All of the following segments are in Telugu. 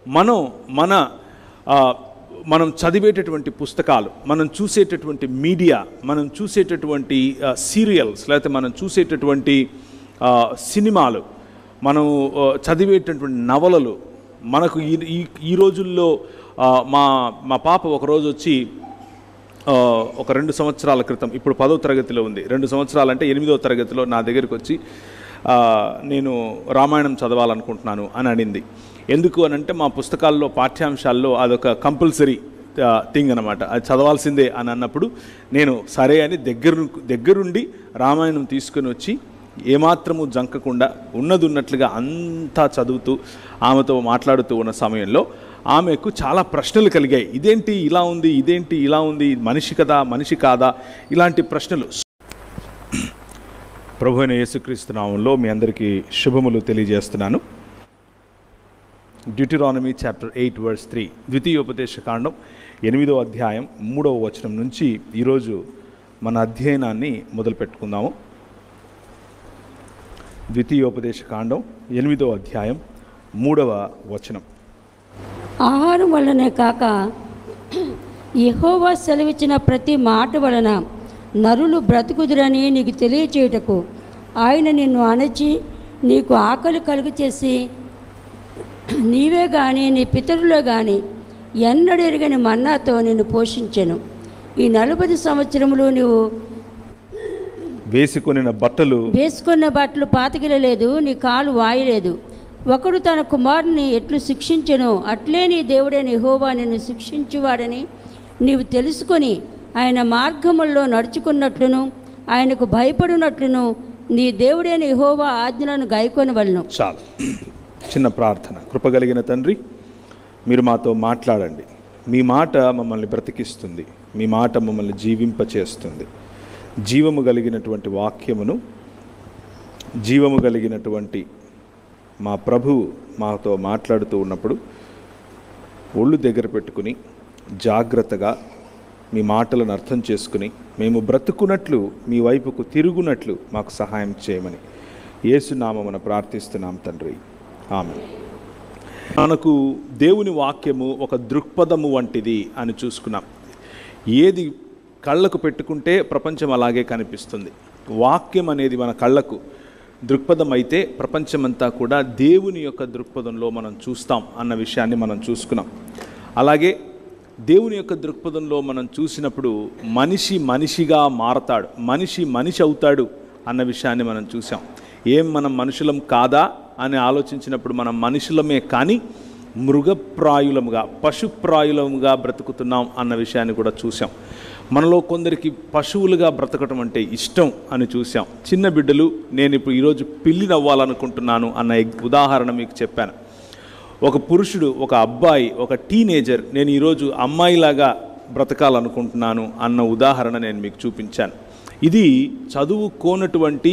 మనం మన మనం చదివేటటువంటి పుస్తకాలు, మనం చూసేటటువంటి మీడియా, మనం చూసేటటువంటి సీరియల్స్, లేకపోతే మనం చూసేటటువంటి సినిమాలు, మనం చదివేటటువంటి నవలలు, మనకు ఈ రోజుల్లో మా పాప ఒకరోజు వచ్చి ఒక 2 సంవత్సరాల క్రితం, ఇప్పుడు 10వ తరగతిలో ఉంది, 2 సంవత్సరాలంటే 8వ తరగతిలో నా దగ్గరికి వచ్చి నేను రామాయణం చదవాలనుకుంటున్నాను అని అనింది. ఎందుకు అని అంటే మా పుస్తకాల్లో పాఠ్యాంశాల్లో అదొక కంపల్సరీ థింగ్ అనమాట, అది చదవాల్సిందే అని అన్నప్పుడు నేను సరే అని దగ్గరుండి రామాయణం తీసుకొని వచ్చి ఏమాత్రము జంకకుండా ఉన్నట్లుగా అంతా చదువుతూ ఆమెతో మాట్లాడుతూ ఉన్న సమయంలో ఆమెకు చాలా ప్రశ్నలు కలిగాయి. ఇదేంటి ఇలా ఉంది, ఇదేంటి ఇలా ఉంది, మనిషి కదా, మనిషి కాదా, ఇలాంటి ప్రశ్నలు. ప్రభు అయిన యేసుక్రీస్తు నామములో మీ అందరికీ శుభములు తెలియజేస్తున్నాను. డ్యూటెరానమీ చాప్టర్ 8 వర్స్ 3, ద్వితీయోపదేశకాండం 8వ అధ్యాయం 3వ వచనం నుంచి ఈరోజు మన అధ్యయనాన్ని మొదలు పెట్టుకుందాము. ద్వితీయోపదేశకాండం 8వ అధ్యాయం 3వ వచనం. ఆహారం వలనే కాక యెహోవా సెలవిచ్చిన ప్రతి మాట వలన నరులు బ్రతుకుదురని నీకు తెలియచేయుటకు ఆయన నిన్ను అణచి నీకు ఆకలి కలుగు చేసి నీవే గాని నీ పితరులే గాని ఎన్నడెరుగని మన్నాతో నిన్ను పోషించెను. ఈ 40 సంవత్సరములు నీవు వేసుకున్న బట్టలు పాతగిలలేదు, నీ కాలు వాయలేదు. ఒకడు తన కుమారుని ఎట్లు శిక్షించెనో అట్లే నీ దేవుడైన యెహోవా నిన్ను శిక్షించువాడని నీవు తెలుసుకొని ఆయన మార్గముల్లో నడుచుకున్నట్లును ఆయనకు భయపడినట్లును నీ దేవుడైన యెహోవా ఆజ్ఞలను గైకొనవలెను. చాలు. చిన్న ప్రార్థన. కృపగలిగిన తండ్రి, మీరు మాతో మాట్లాడండి. మీ మాట మమ్మల్ని బ్రతికిస్తుంది, మీ మాట మమ్మల్ని జీవింపచేస్తుంది. జీవము కలిగినటువంటి వాక్యమును, జీవము కలిగినటువంటి మా ప్రభువు మాతో మాట్లాడుతూ ఉన్నప్పుడు ఒళ్ళు దగ్గర పెట్టుకుని జాగ్రత్తగా మీ మాటలను అర్థం చేసుకుని మేము బ్రతుకున్నట్లు, మీ వైపుకు తిరుగునట్లు మాకు సహాయం చేయమని యేసునామమున ప్రార్థిస్తున్నాం తండ్రి, ఆమేన్. మనకు దేవుని వాక్యము ఒక దృక్పథము వంటిది అని చూసుకున్నాం. ఏది కళ్ళకు పెట్టుకుంటే ప్రపంచం అలాగే కనిపిస్తుంది. వాక్యం అనేది మన కళ్ళకు దృక్పథం అయితే ప్రపంచమంతా కూడా దేవుని యొక్క దృక్పథంలో మనం చూస్తాం అన్న విషయాన్ని మనం చూసుకున్నాం. అలాగే దేవుని యొక్క దృక్పథంలో మనం చూసినప్పుడు మనిషి మనిషిగా మారతాడు, మనిషి అవుతాడు అన్న విషయాన్ని మనం చూసాం. మనం మనుషులం కాదా అని ఆలోచించినప్పుడు మనం మనుషులమే కానీ మృగప్రాయులముగా, పశుప్రాయులముగా బ్రతుకుతున్నాం అన్న విషయాన్ని కూడా చూసాం. మనలో కొందరికి పశువులుగా బ్రతకటం అంటే ఇష్టం అని చూసాం. చిన్న బిడ్డలు, నేను ఇప్పుడు ఈరోజు పిల్లిని అవ్వాలనుకుంటున్నాను అన్న ఉదాహరణ మీకు చెప్పాను. ఒక పురుషుడు, ఒక అబ్బాయి, ఒక టీనేజర్, నేను ఈరోజు అమ్మాయిలాగా బ్రతకాలనుకుంటున్నాను అన్న ఉదాహరణ నేను మీకు చూపించాను. ఇది చదువుకోనటువంటి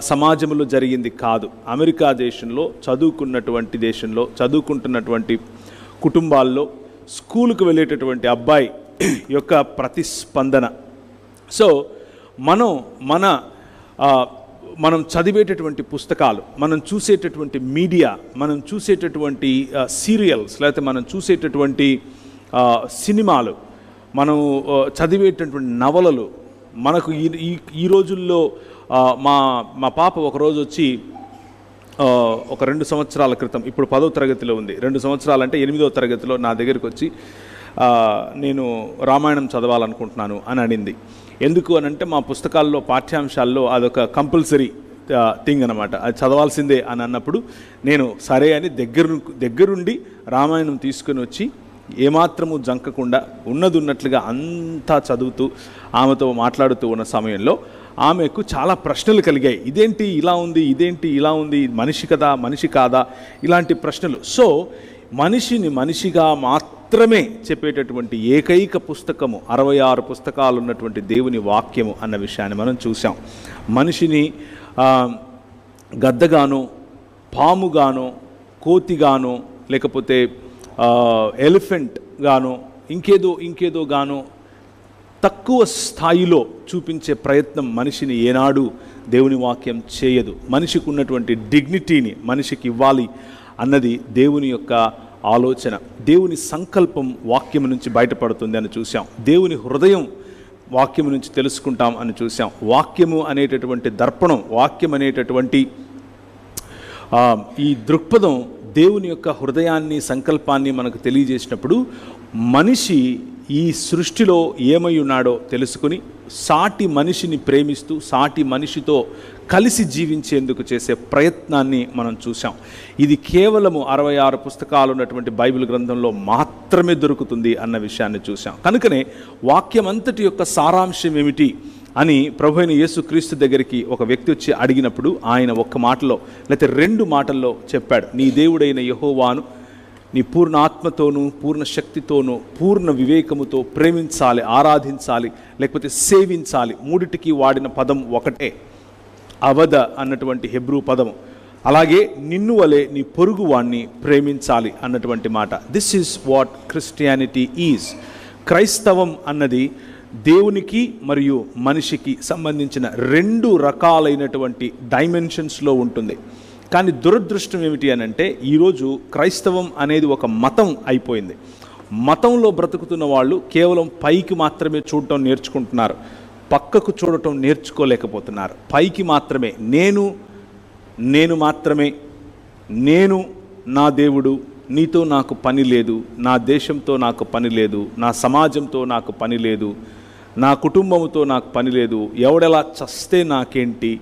సమాజంలో జరిగింది కాదు. అమెరికా దేశంలో, చదువుకుంటున్నటువంటి కుటుంబాల్లో స్కూలుకు వెళ్ళేటటువంటి అబ్బాయి యొక్క ప్రతిస్పందన. సో మనం చదివేటటువంటి పుస్తకాలు, మనం చూసేటటువంటి మీడియా, మనం చూసేటటువంటి సీరియల్స్, లేకపోతే మనం చూసేటటువంటి సినిమాలు, మనం చదివేటటువంటి నవలలు, మనకు ఈ రోజుల్లో మా పాప ఒకరోజు వచ్చి ఒక 2 సంవత్సరాల క్రితం, ఇప్పుడు 10వ తరగతిలో ఉంది, 2 సంవత్సరాలంటే 8వ తరగతిలో నా దగ్గరికి వచ్చి నేను రామాయణం చదవాలనుకుంటున్నాను అని అనింది. ఎందుకు అని అంటే మా పుస్తకాల్లో పాఠ్యాంశాల్లో అదొక కంపల్సరీ థింగ్ అనమాట, అది చదవాల్సిందే అని అన్నప్పుడు నేను సరే అని దగ్గరుండి రామాయణం తీసుకొని వచ్చి ఏమాత్రము జంకకుండా ఉన్నట్లుగా అంతా చదువుతూ ఆమెతో మాట్లాడుతూ ఉన్న సమయంలో ఆమెకు చాలా ప్రశ్నలు కలిగాయి. ఇదేంటి ఇలా ఉంది, ఇదేంటి ఇలా ఉంది, మనిషి కదా, మనిషి కాదా, ఇలాంటి ప్రశ్నలు. సో మనిషిని మనిషిగా మాత్రమే చెప్పేటటువంటి ఏకైక పుస్తకము, 66 పుస్తకాలు ఉన్నటువంటి దేవుని వాక్యము అన్న విషయాన్ని మనం చూసాం. మనిషిని గద్దగానో, పాముగానో, కోతిగానో, లేకపోతే ఎలిఫెంట్ గానో, ఇంకేదో గానో తక్కువ స్థాయిలో చూపించే ప్రయత్నం మనిషిని ఏనాడు దేవుని వాక్యం చేయదు. మనిషికి ఉన్నటువంటి డిగ్నిటీని మనిషికి ఇవ్వాలి అన్నది దేవుని యొక్క ఆలోచన, దేవుని సంకల్పం వాక్యం నుంచి బయటపడుతుంది అని చూసాం. దేవుని హృదయం వాక్యము నుంచి తెలుసుకుంటాం అని చూసాం. వాక్యము అనేటటువంటి దర్పణం, వాక్యం అనేటటువంటి ఈ దృక్పథం దేవుని యొక్క హృదయాన్ని, సంకల్పాన్ని మనకు తెలియజేసినప్పుడు మనిషి ఈ సృష్టిలో ఏమై ఉన్నాడో తెలుసుకుని సాటి మనిషిని ప్రేమిస్తూ సాటి మనిషితో కలిసి జీవించేందుకు చేసే ప్రయత్నాన్ని మనం చూసాం. ఇది కేవలము 66 పుస్తకాలు ఉన్నటువంటి బైబిల్ గ్రంథంలో మాత్రమే దొరుకుతుంది అన్న విషయాన్ని చూసాం. కనుకనే వాక్యం అంతటి యొక్క సారాంశం ఏమిటి అని ప్రభువైన యేసుక్రీస్తు దగ్గరికి ఒక వ్యక్తి వచ్చి అడిగినప్పుడు ఆయన ఒక్క మాటలో లేకపోతే 2 మాటల్లో చెప్పాడు. నీ దేవుడైన యెహోవాను నీ పూర్ణ ఆత్మతోనూ, పూర్ణ శక్తితోనూ, పూర్ణ వివేకముతో ప్రేమించాలి, ఆరాధించాలి, లేకపోతే సేవించాలి. 3టికి వాడిన పదం ఒకటే, అవద అన్నటువంటి హెబ్రూ పదము. అలాగే నిన్ను వలె నీ పొరుగు వాణ్ణి ప్రేమించాలి అన్నటువంటి మాట. This is what Christianity is. క్రైస్తవం అన్నది దేవునికి మరియు మనిషికి సంబంధించిన 2 రకాలైనటువంటి డైమెన్షన్స్లో ఉంటుంది. కానీ దురదృష్టం ఏమిటి అని అంటే ఈరోజు క్రైస్తవం అనేది ఒక మతం అయిపోయింది. మతంలో బ్రతుకుతున్న వాళ్ళు కేవలం పైకి మాత్రమే చూడటం నేర్చుకుంటున్నారు, పక్కకు చూడటం నేర్చుకోలేకపోతున్నారు. పైకి మాత్రమే నేను మాత్రమే, నేను నా దేవుడు, నీతో నాకు పని లేదు, నా దేశంతో నాకు పని లేదు, నా సమాజంతో నాకు పని లేదు, నా కుటుంబంతో నాకు పని లేదు, ఎవడెలా చస్తే నాకేంటి,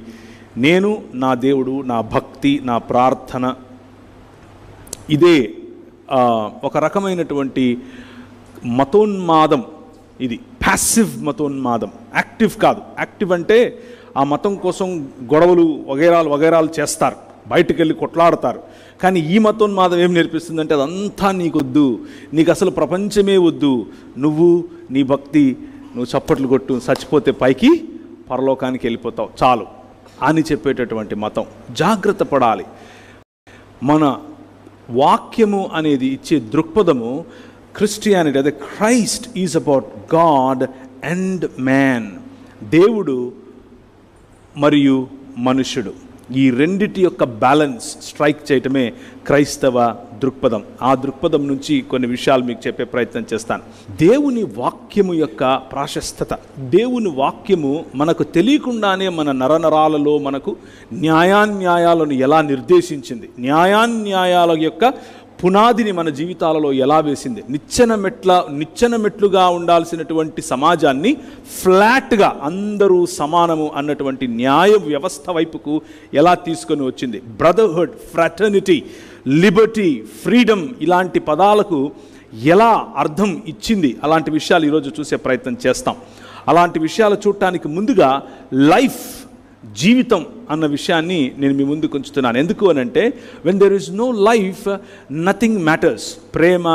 నేను, నా దేవుడు, నా భక్తి, నా ప్రార్థన. ఇదే ఒక రకమైనటువంటి మతోన్మాదం. ఇది ప్యాసివ్ మతోన్మాదం, యాక్టివ్ కాదు. యాక్టివ్ అంటే ఆ మతం కోసం గొడవలు వగైరాలు చేస్తారు, బయటకు వెళ్ళి కొట్లాడతారు. కానీ ఈ మతోన్మాదం ఏం నేర్పిస్తుందంటే అదంతా నీకొద్దు, నీకు అసలు ప్రపంచమే వద్దు, నువ్వు నీ భక్తి, నువ్వు చప్పట్లు కొట్టు, చచ్చిపోతే పైకి పరలోకానికి వెళ్ళిపోతావు చాలు అని చెప్పేటటువంటి మతం. జాగ్రత్త పడాలి. మన వాక్యము అనేది ఇచ్చే దృక్పథము క్రిస్టియానిటీ, అదే Christ is about God and man. దేవుడు మరియు మనుష్యుడు, ఈ రెండిటి యొక్క బ్యాలెన్స్ స్ట్రైక్ చేయటమే క్రైస్తవ దృక్పథం. ఆ దృక్పథం నుంచి కొన్ని విషయాలు మీకు చెప్పే ప్రయత్నం చేస్తాను. దేవుని వాక్యము యొక్క ప్రాశస్తత, దేవుని వాక్యము మనకు తెలియకుండానే మన నరనరాలలో మనకు న్యాయాన్యాయాలను ఎలా నిర్దేశించింది, న్యాయాన్యాయాల యొక్క పునాదిని మన జీవితాలలో ఎలా వేసింది, నిచ్చెన మెట్లుగా ఉండాల్సినటువంటి సమాజాన్ని ఫ్లాట్గా అందరూ సమానము అన్నటువంటి న్యాయ వ్యవస్థ వైపుకు ఎలా తీసుకొని వచ్చింది. బ్రదర్హుడ్, ఫ్రాటర్నిటీ, లిబర్టీ, ఫ్రీడమ్ ఇలాంటి పదాలకు ఎలా అర్థం ఇచ్చింది, అలాంటి విషయాలు ఈరోజు చూసే ప్రయత్నం చేస్తాం. అలాంటి విషయాలు చూడటానికి ముందుగా లైఫ్, జీవితం అన్న విషయాన్ని నేను మీ ముందుకు ఉంచుతున్నాను. ఎందుకు అని అంటే when there is no life nothing matters. ప్రేమ,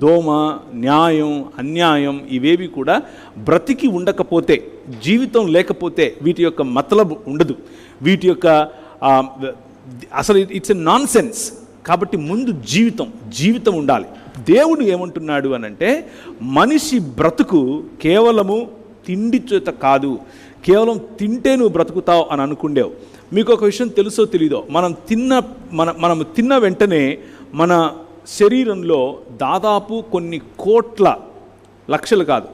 దోమ, న్యాయం, అన్యాయం ఇవేవి కూడా బ్రతికి ఉండకపోతే, జీవితం లేకపోతే వీటి యొక్క మతలబు ఉండదు, వీటి యొక్క అసలు ఇట్స్ ఎ నాన్ సెన్స్. కాబట్టి ముందు జీవితం ఉండాలి. దేవుడు ఏమంటున్నాడు అని అంటే మనిషి బ్రతుకు కేవలము తిండి చేత కాదు, కేవలం తింటే నువ్వు బ్రతుకుతావు అని అనుకుండేవు. మీకు ఒక విషయం తెలుసో తెలీదో, మనం తిన్న వెంటనే మన శరీరంలో దాదాపు కొన్ని కోట్ల, లక్షలు కాదు,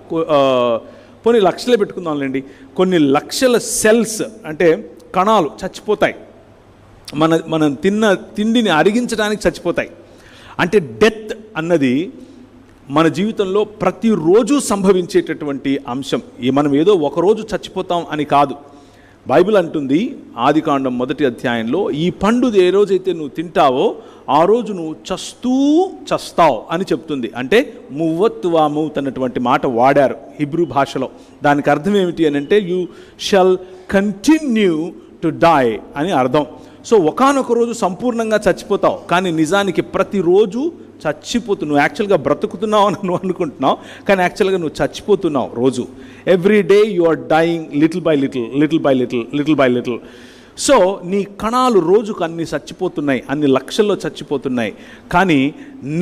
కొన్ని లక్షలే పెట్టుకుందాంలేండి, కొన్ని లక్షల సెల్స్ అంటే కణాలు చచ్చిపోతాయి. మనం తిన్న తిండిని అరిగించడానికి చచ్చిపోతాయి. అంటే డెత్ అన్నది మన జీవితంలో ప్రతిరోజు సంభవించేటటువంటి అంశం. మనం ఏదో ఒకరోజు చచ్చిపోతాం అని కాదు. బైబిల్ అంటుంది ఆదికాండం 1వ అధ్యాయంలో, ఈ పండు ఏ రోజైతే నువ్వు తింటావో ఆ రోజు నువ్వు చస్తావు అని చెప్తుంది. అంటే మువ్వత్ వా మౌత్ అన్నటువంటి మాట వాడారు హిబ్రూ భాషలో. దానికి అర్థం ఏమిటి అని అంటే you shall continue to die అని అర్థం. సో ఒకానొక రోజు సంపూర్ణంగా చచ్చిపోతావు, కానీ నిజానికి ప్రతిరోజు నువ్వు యాక్చువల్గా బ్రతుకుతున్నావు అని నువ్వు అనుకుంటున్నావు, కానీ యాక్చువల్గా నువ్వు చచ్చిపోతున్నావు రోజు. Every day you are dying little by little. So నీ కణాలు రోజుకు అన్ని చచ్చిపోతున్నాయి, అన్ని లక్షల్లో చచ్చిపోతున్నాయి. కానీ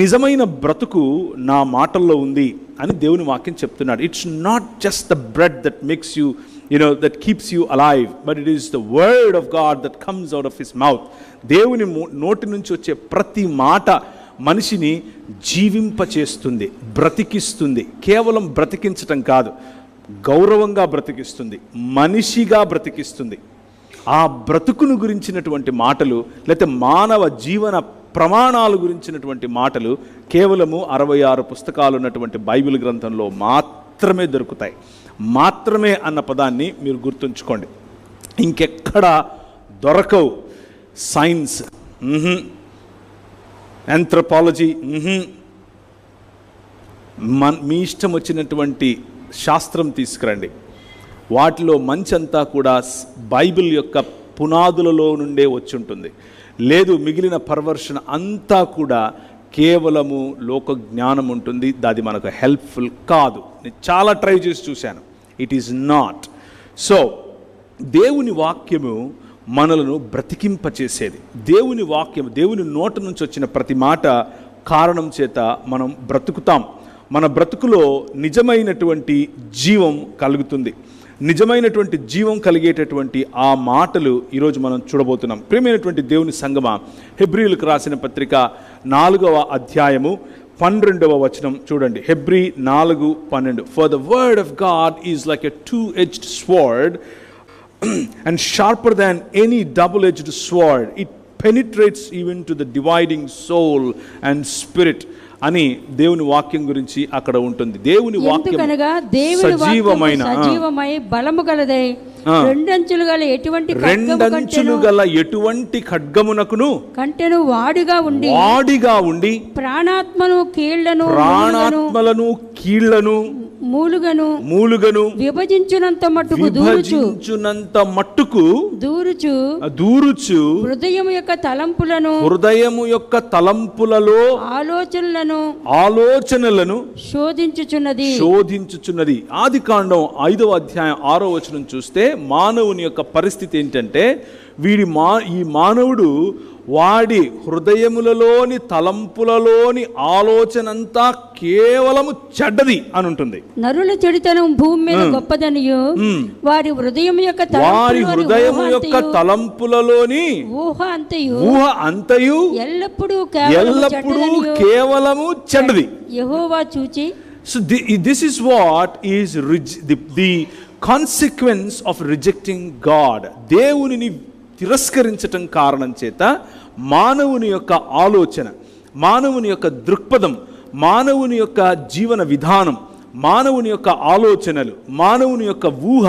నిజమైన బ్రతుకు నా మాటల్లో ఉంది అని దేవుని వాక్యం చెప్తున్నాడు. It's not just the bread that makes you that keeps you alive, but it is the word of God that comes out of his mouth. దేవుని నోటి నుంచి వచ్చే ప్రతి మాట మనిషిని జీవింపచేస్తుంది, బ్రతికిస్తుంది. కేవలం బ్రతికించటం కాదు, గౌరవంగా బ్రతికిస్తుంది, మనిషిగా బ్రతికిస్తుంది. ఆ బ్రతుకును గురించినటువంటి మాటలు, లేకపోతే మానవ జీవన ప్రమాణాలు గురించినటువంటి మాటలు కేవలము 66 పుస్తకాలు ఉన్నటువంటి బైబిల్ గ్రంథంలో మాత్రమే దొరుకుతాయి. మాత్రమే అన్న పదాన్ని మీరు గుర్తుంచుకోండి, ఇంకెక్కడా దొరకవు. సైన్స్, ఆంథ్రోపాలజీ, మీ ఇష్టం వచ్చినటువంటి శాస్త్రం తీసుకురండి, వాటిలో మంచంతా కూడా బైబిల్ యొక్క పునాదులలో నుండే వచ్చి ఉంటుంది. లేదు, మిగిలిన పర్వర్షన్ అంతా కూడా కేవలము లోక జ్ఞానం ఉంటుంది, అది మనకు హెల్ప్ఫుల్ కాదు. నేను చాలా ట్రై చేసి చూశాను, ఇట్ ఈజ్ నాట్ సో. దేవుని వాక్యము మనలను బ్రతికింపచేసేది. దేవుని వాక్యం, దేవుని నోట నుంచి వచ్చిన ప్రతి మాట కారణం చేత మనం బ్రతుకుతాం. మన బ్రతుకులో నిజమైనటువంటి జీవం కలుగుతుంది. నిజమైనటువంటి జీవం కలిగేటటువంటి ఆ మాటలు ఈరోజు మనం చూడబోతున్నాం. ప్రియమైనటువంటి దేవుని సంగమా, హెబ్రీయులకు రాసిన పత్రిక 4వ అధ్యాయము 12వ వచనం చూడండి. Hebrew 4:12. For the word of God is like a two-edged sword and sharper than any double-edged sword. It penetrates even to the dividing soul and spirit. అని దేవుని వాక్యం గురించి అక్కడ ఉంటుంది. దేవుని వాక్యం సజీవమై బలము గలదై రెండంచులు గల ఎటువంటి ఖడ్గమునకును కంటెను వాడిగా ఉండి ప్రాణాత్మలను కీళ్లను మూలుగను విభజించునంత మట్టుకు దూరుచు హృదయము యొక్క తలంపులలో ఆలోచనలను శోధించుచున్నది. ఆదికాండం 5వ అధ్యాయం 6వ వచనం చూస్తే మానవుని యొక్క పరిస్థితి ఏంటంటే, ఈ మానవుడు వాడి హృదయములలోని తలంపులలోని ఆలోచనంతా కేవలము చెడ్డది అని ఉంటుంది. నరుల చెడుతనం భూమి మీద గొప్పదనియు వారి హృదయం యొక్క తలంపులలోని ఊహ అంతయు ఎల్లప్పుడూ కేవలము చెడ్డది యెహోవా చూచి. So this is what is the consequence of rejecting God. దేవునిని తిరస్కరించటం కారణం చేత మానవుని యొక్క ఆలోచన, మానవుని యొక్క దృక్పథం, మానవుని యొక్క జీవన విధానం, మానవుని యొక్క ఆలోచనలు, మానవుని యొక్క ఊహ,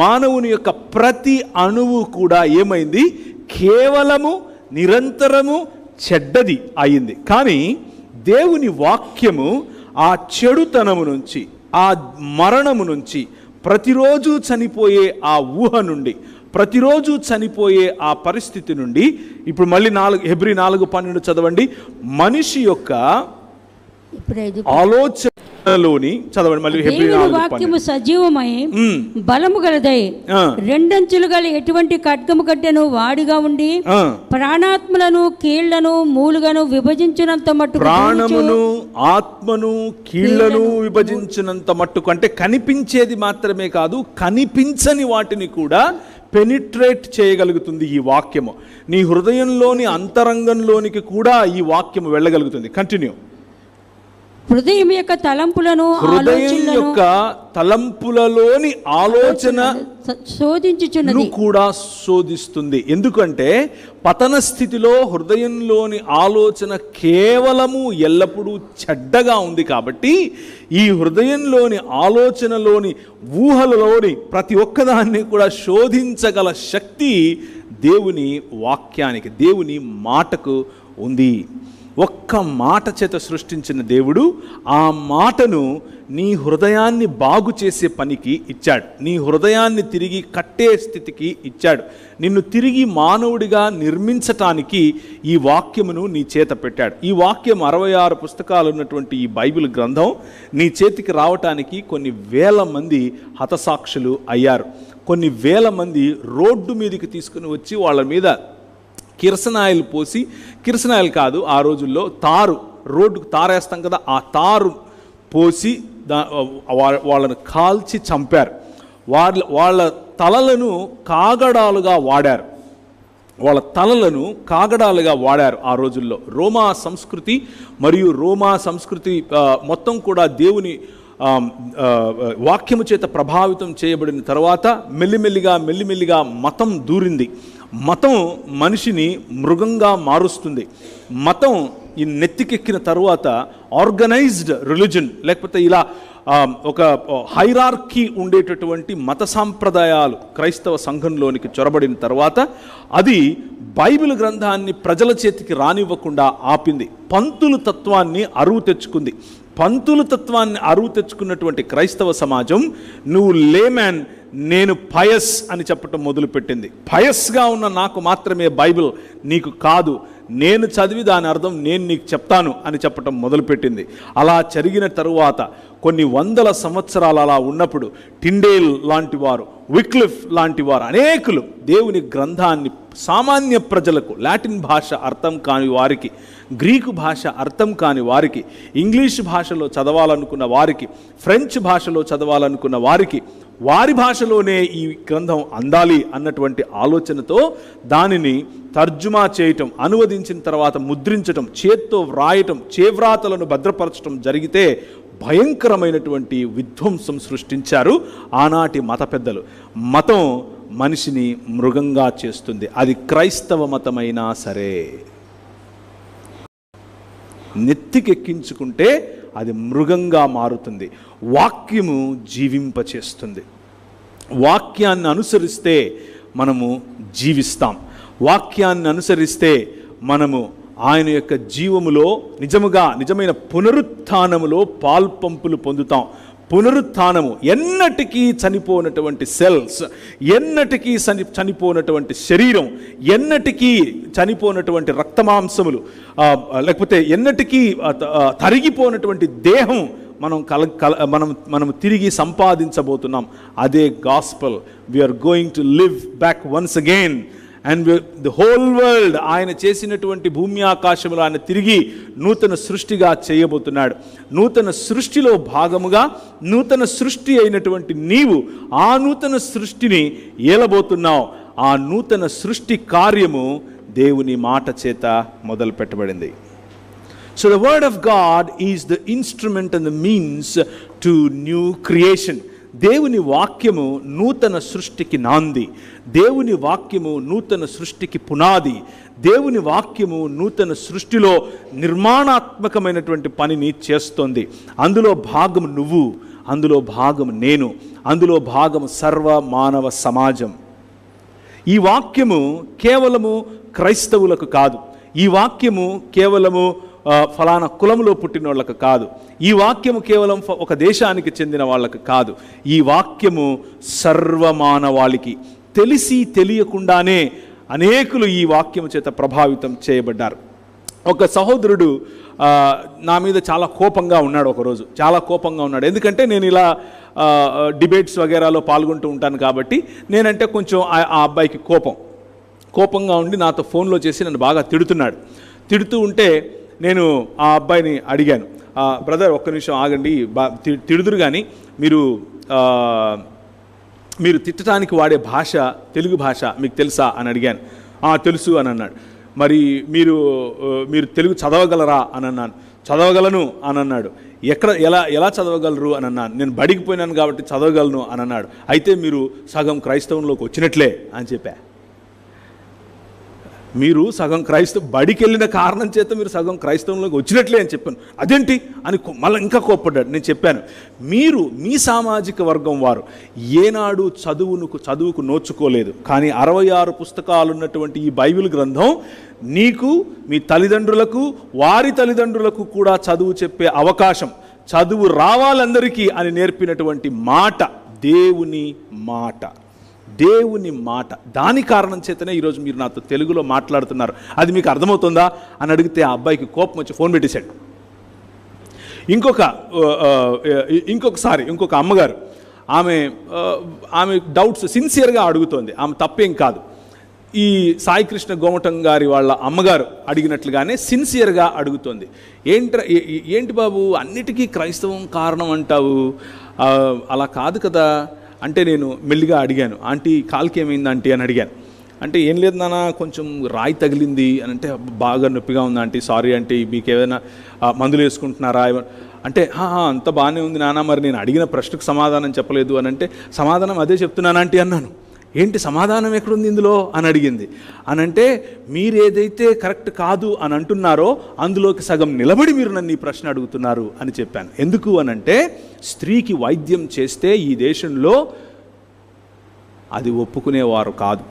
మానవుని యొక్క ప్రతి అణువు కూడా ఏమైంది? కేవలము నిరంతరము చెడ్డది అయింది. కానీ దేవుని వాక్యము ఆ చెడుతనము నుంచి, ఆ మరణము నుంచి, ప్రతిరోజు చనిపోయే ఆ ఊహ నుండి, ప్రతిరోజు చనిపోయే ఆ పరిస్థితి నుండి, ఇప్పుడు మళ్ళీ హెబ్రీ 4:12 చదవండి. మనిషి యొక్క ఆలోచనలోని చదవండి మళ్ళీ హెబ్రీ 4:12. వాక్యము సజీవమై బలము గలదై రెండంచులు గల ఎటువంటి ఖడ్గము కట్టెను వాడిగా ఉండి ప్రాణాత్మలను కీళ్లను మూలుగను విభజించినంత మట్టుకు, ప్రాణమును ఆత్మను కీళ్లను విభజించినంత మట్టుకు, అంటే కనిపించేది మాత్రమే కాదు, కనిపించని వాటిని కూడా పెనిట్రేట్ చేయగలుగుతుంది ఈ వాక్యము. నీ హృదయంలోని అంతరంగంలోనికి కూడా ఈ వాక్యము వెళ్ళగలుగుతుంది. కంటిన్యూ. హృదయం యొక్క తలంపులలోని ఆలోచన కూడా శోధిస్తుంది. ఎందుకంటే పతన స్థితిలో హృదయంలోని ఆలోచన కేవలము ఎల్లప్పుడూ చెడ్డగా ఉంది. కాబట్టి ఈ హృదయంలోని ఆలోచనలోని ఊహలలోని ప్రతి ఒక్కదాన్ని కూడా శోధించగల శక్తి దేవుని వాక్యానికి, దేవుని మాటకు ఉంది. ఒక్క మాట చేత సృష్టించిన దేవుడు ఆ మాటను నీ హృదయాన్ని బాగు చేసే పనికి ఇచ్చాడు. నీ హృదయాన్ని తిరిగి కట్టే స్థితికి ఇచ్చాడు. నిన్ను తిరిగి మానవుడిగా నిర్మించటానికి ఈ వాక్యమును నీ చేత పెట్టాడు. ఈ వాక్యం 66 పుస్తకాలు ఉన్నటువంటి ఈ బైబిల్ గ్రంథం నీ చేతికి రావటానికి కొన్ని వేల మంది హతసాక్షులు అయ్యారు. కొన్ని వేల మంది రోడ్డు మీదకి తీసుకుని వచ్చి వాళ్ళ మీద కిరసనాయిల్ పోసి, కిరసనాయిల్ కాదు ఆ రోజుల్లో తారు, రోడ్డుకు తారేస్తాం కదా, ఆ తారు పోసి వాళ్ళను కాల్చి చంపారు. వాళ్ళ తలలను కాగడాలుగా వాడారు. వాళ్ళ తలలను కాగడాలుగా వాడారు ఆ రోజుల్లో. రోమా సంస్కృతి మరియు రోమా సంస్కృతి మొత్తం కూడా దేవుని వాక్యము చేత ప్రభావితం చేయబడిన తర్వాత మెల్లిమెల్లిగా మతం దూరింది. మతం మనిషిని మృగంగా మారుస్తుంది. మతం ఈ నెత్తికెక్కిన తర్వాత ఆర్గనైజ్డ్ రిలిజన్, లేకపోతే ఇలా ఒక హైరార్కీ ఉండేటటువంటి మత సాంప్రదాయాలు క్రైస్తవ సంఘంలోనికి చొరబడిన తర్వాత అది బైబిల్ గ్రంథాన్ని ప్రజల చేతికి రానివ్వకుండా ఆపింది. పంతులు తత్వాన్ని అరువు తెచ్చుకుంది. పంతులు తత్వాన్ని అరువు తెచ్చుకున్నటువంటి క్రైస్తవ సమాజం నువ్వు లేమ్యాన్, నేను పయస్ అని చెప్పటం మొదలుపెట్టింది. పయస్గా ఉన్న నాకు మాత్రమే బైబిల్, నీకు కాదు, నేను చదివి దాని అర్థం నేను నీకు చెప్తాను అని చెప్పటం మొదలుపెట్టింది. అలా జరిగిన తరువాత కొన్ని వందల సంవత్సరాలు అలా ఉన్నప్పుడు టిండేల్ లాంటి వారు, విక్లిఫ్ లాంటి వారు అనేకులు దేవుని గ్రంథాన్ని సామాన్య ప్రజలకు, లాటిన్ భాష అర్థం కాని వారికి, గ్రీకు భాష అర్థం కాని వారికి, ఇంగ్లీష్ భాషలో చదవాలనుకున్న వారికి, ఫ్రెంచ్ భాషలో చదవాలనుకున్న వారికి వారి భాషలోనే ఈ గ్రంథం అందాలి అన్నటువంటి ఆలోచనతో దానిని తర్జుమా చేయటం, అనువదించిన తర్వాత ముద్రించటం, చేత్తో వ్రాయటం, చేవ్రాతలను భద్రపరచడం జరిగితే భయంకరమైనటువంటి విధ్వంసం సృష్టించారు ఆనాటి మత పెద్దలు. మతం మనిషిని మృగంగా చేస్తుంది. అది క్రైస్తవ మతమైనా సరే. నెత్తికెక్కించుకుంటే అది మృగంగా మారుతుంది. వాక్యము జీవింపచేస్తుంది. వాక్యాన్ని అనుసరిస్తే మనము జీవిస్తాం. వాక్యాన్ని అనుసరిస్తే మనము ఆయన యొక్క జీవములో నిజమైన పునరుత్థానములో పాల్పంపులు పొందుతాం. పునరుత్థానము ఎన్నటికీ చనిపోనటువంటి సెల్స్, ఎన్నటికీ చనిపోనటువంటి శరీరం, ఎన్నటికీ చనిపోనటువంటి రక్తమాంసములు, లేకపోతే ఎన్నటికీ తరిగిపోనటువంటి దేహం మనం తిరిగి సంపాదించబోతున్నాం. అదే gospel. We're going to live back once again and the whole world, ఆయన చేసినటువంటి భూమి ఆకాశములు ఆయన తిరిగి నూతన సృష్టిగా చేయబోతున్నాడు. నూతన సృష్టిలో భాగముగా నూతన సృష్టి అయినటువంటి నీవు ఆ నూతన సృష్టిని ఏలబోతున్నావు. ఆ నూతన సృష్టి కార్యము దేవుని మాట చేత మొదలు పెట్టబడింది. So the word of God is the instrument and the means to new creation. దేవుని వాక్యము నూతన సృష్టికి నాంది. దేవుని వాక్యము నూతన సృష్టికి పునాది. దేవుని వాక్యము నూతన సృష్టిలో నిర్మాణాత్మకమైనటువంటి పనిని చేస్తోంది. అందులో భాగం నువ్వు, అందులో భాగం నేను, అందులో భాగం సర్వ మానవ సమాజం. ఈ వాక్యము కేవలము క్రైస్తవులకు కాదు. ఈ వాక్యము కేవలము ఫలానా కులంలో పుట్టిన వాళ్ళకు కాదు. ఈ వాక్యము కేవలం ఒక దేశానికి చెందిన వాళ్ళకు కాదు. ఈ వాక్యము సర్వమానవాళికి. తెలిసి తెలియకుండానే అనేకులు ఈ వాక్యము చేత ప్రభావితం చేయబడ్డారు. ఒక సహోదరుడు నా మీద చాలా కోపంగా ఉన్నాడు. ఒకరోజు చాలా కోపంగా ఉన్నాడు. ఎందుకంటే నేను ఇలా డిబేట్స్ వగేరాలో పాల్గొంటూ ఉంటాను కాబట్టి నేనంటే కొంచెం ఆ అబ్బాయికి కోపంగా ఉండి నాతో ఫోన్లో చేసి నన్ను బాగా తిడుతూ ఉంటే నేను ఆ అబ్బాయిని అడిగాను, బ్రదర్ ఒక్క నిమిషం ఆగండి, తిడుదురు కానీ మీరు తిట్టడానికి వాడే భాష తెలుగు భాష మీకు తెలుసా అని అడిగాను. తెలుసు అని అన్నాడు. మరి మీరు తెలుగు చదవగలరా అని అన్నాను. చదవగలను అని అన్నాడు. ఎలా చదవగలరు అని అన్నాను. నేను బడికి పోయినాను కాబట్టి చదవగలను అని అన్నాడు. అయితే మీరు సగం క్రైస్తవంలోకి వచ్చినట్లే అని చెప్పా. మీరు సగం బడికి వెళ్ళిన కారణం చేత మీరు సగం క్రైస్తవంలోకి వచ్చినట్లే అని చెప్పాను. అదేంటి అని మళ్ళీ ఇంకా కోప్పడ్డాడు. నేను చెప్పాను, మీరు మీ సామాజిక వర్గం వారు ఏనాడు చదువుకు నోచుకోలేదు. కానీ 66 పుస్తకాలు ఉన్నటువంటి ఈ బైబిల్ గ్రంథం నీకు, మీ తల్లిదండ్రులకు, వారి తల్లిదండ్రులకు కూడా చదువు చెప్పే అవకాశం, చదువు రావాలందరికీ అని నేర్పినటువంటి మాట దేవుని మాట. దేవుని మాట. దాని కారణం చేతనే ఈరోజు మీరు నాతో తెలుగులో మాట్లాడుతున్నారు. అది మీకు అర్థమవుతుందా అని అడిగితే ఆ అబ్బాయికి కోపం వచ్చి ఫోన్ పెట్టేశాడు. ఇంకొకసారి ఇంకొక అమ్మగారు ఆమె డౌట్స్ సిన్సియర్గా అడుగుతోంది. ఆమె తప్పేం కాదు. ఈ సాయికృష్ణ గోమటం గారి వాళ్ళ అమ్మగారు అడిగినట్లుగానే సిన్సియర్గా అడుగుతోంది. ఏంటి బాబు అన్నిటికీ క్రైస్తవం కారణం అంటావు? అలా కాదు కదా అంటే నేను మెల్లిగా అడిగాను, ఆంటీ కాలుకి ఏమైంది ఆంటీ అని అడిగాను. అంటే ఏం లేదు నాన్న, కొంచెం రాయి తగిలింది అని అంటే, బాగా నొప్పిగా ఉంది ఆంటీ, సారీ ఆంటీ, మీకు ఏదైనా మందులు వేసుకుంటున్నారా అంటే, అంత బాగానే ఉంది నాన్న, మరి నేను అడిగిన ప్రశ్నకు సమాధానం చెప్పలేదు అని అంటే, సమాధానం అదే చెప్తున్నాను ఆంటీ అన్నాను. ఏంటి సమాధానం ఎక్కడుంది ఇందులో అని అడిగింది. అని అంటే, మీరు ఏదైతే కరెక్ట్ కాదు అని అంటున్నారో అందులోకి సగం నిలబడి మీరు నన్ను ఈ ప్రశ్న అడుగుతున్నారు అని చెప్పాను. ఎందుకు అని అంటే, స్త్రీకి వైద్యం చేస్తే ఈ దేశంలో అది ఒప్పుకునేవారు కాదు.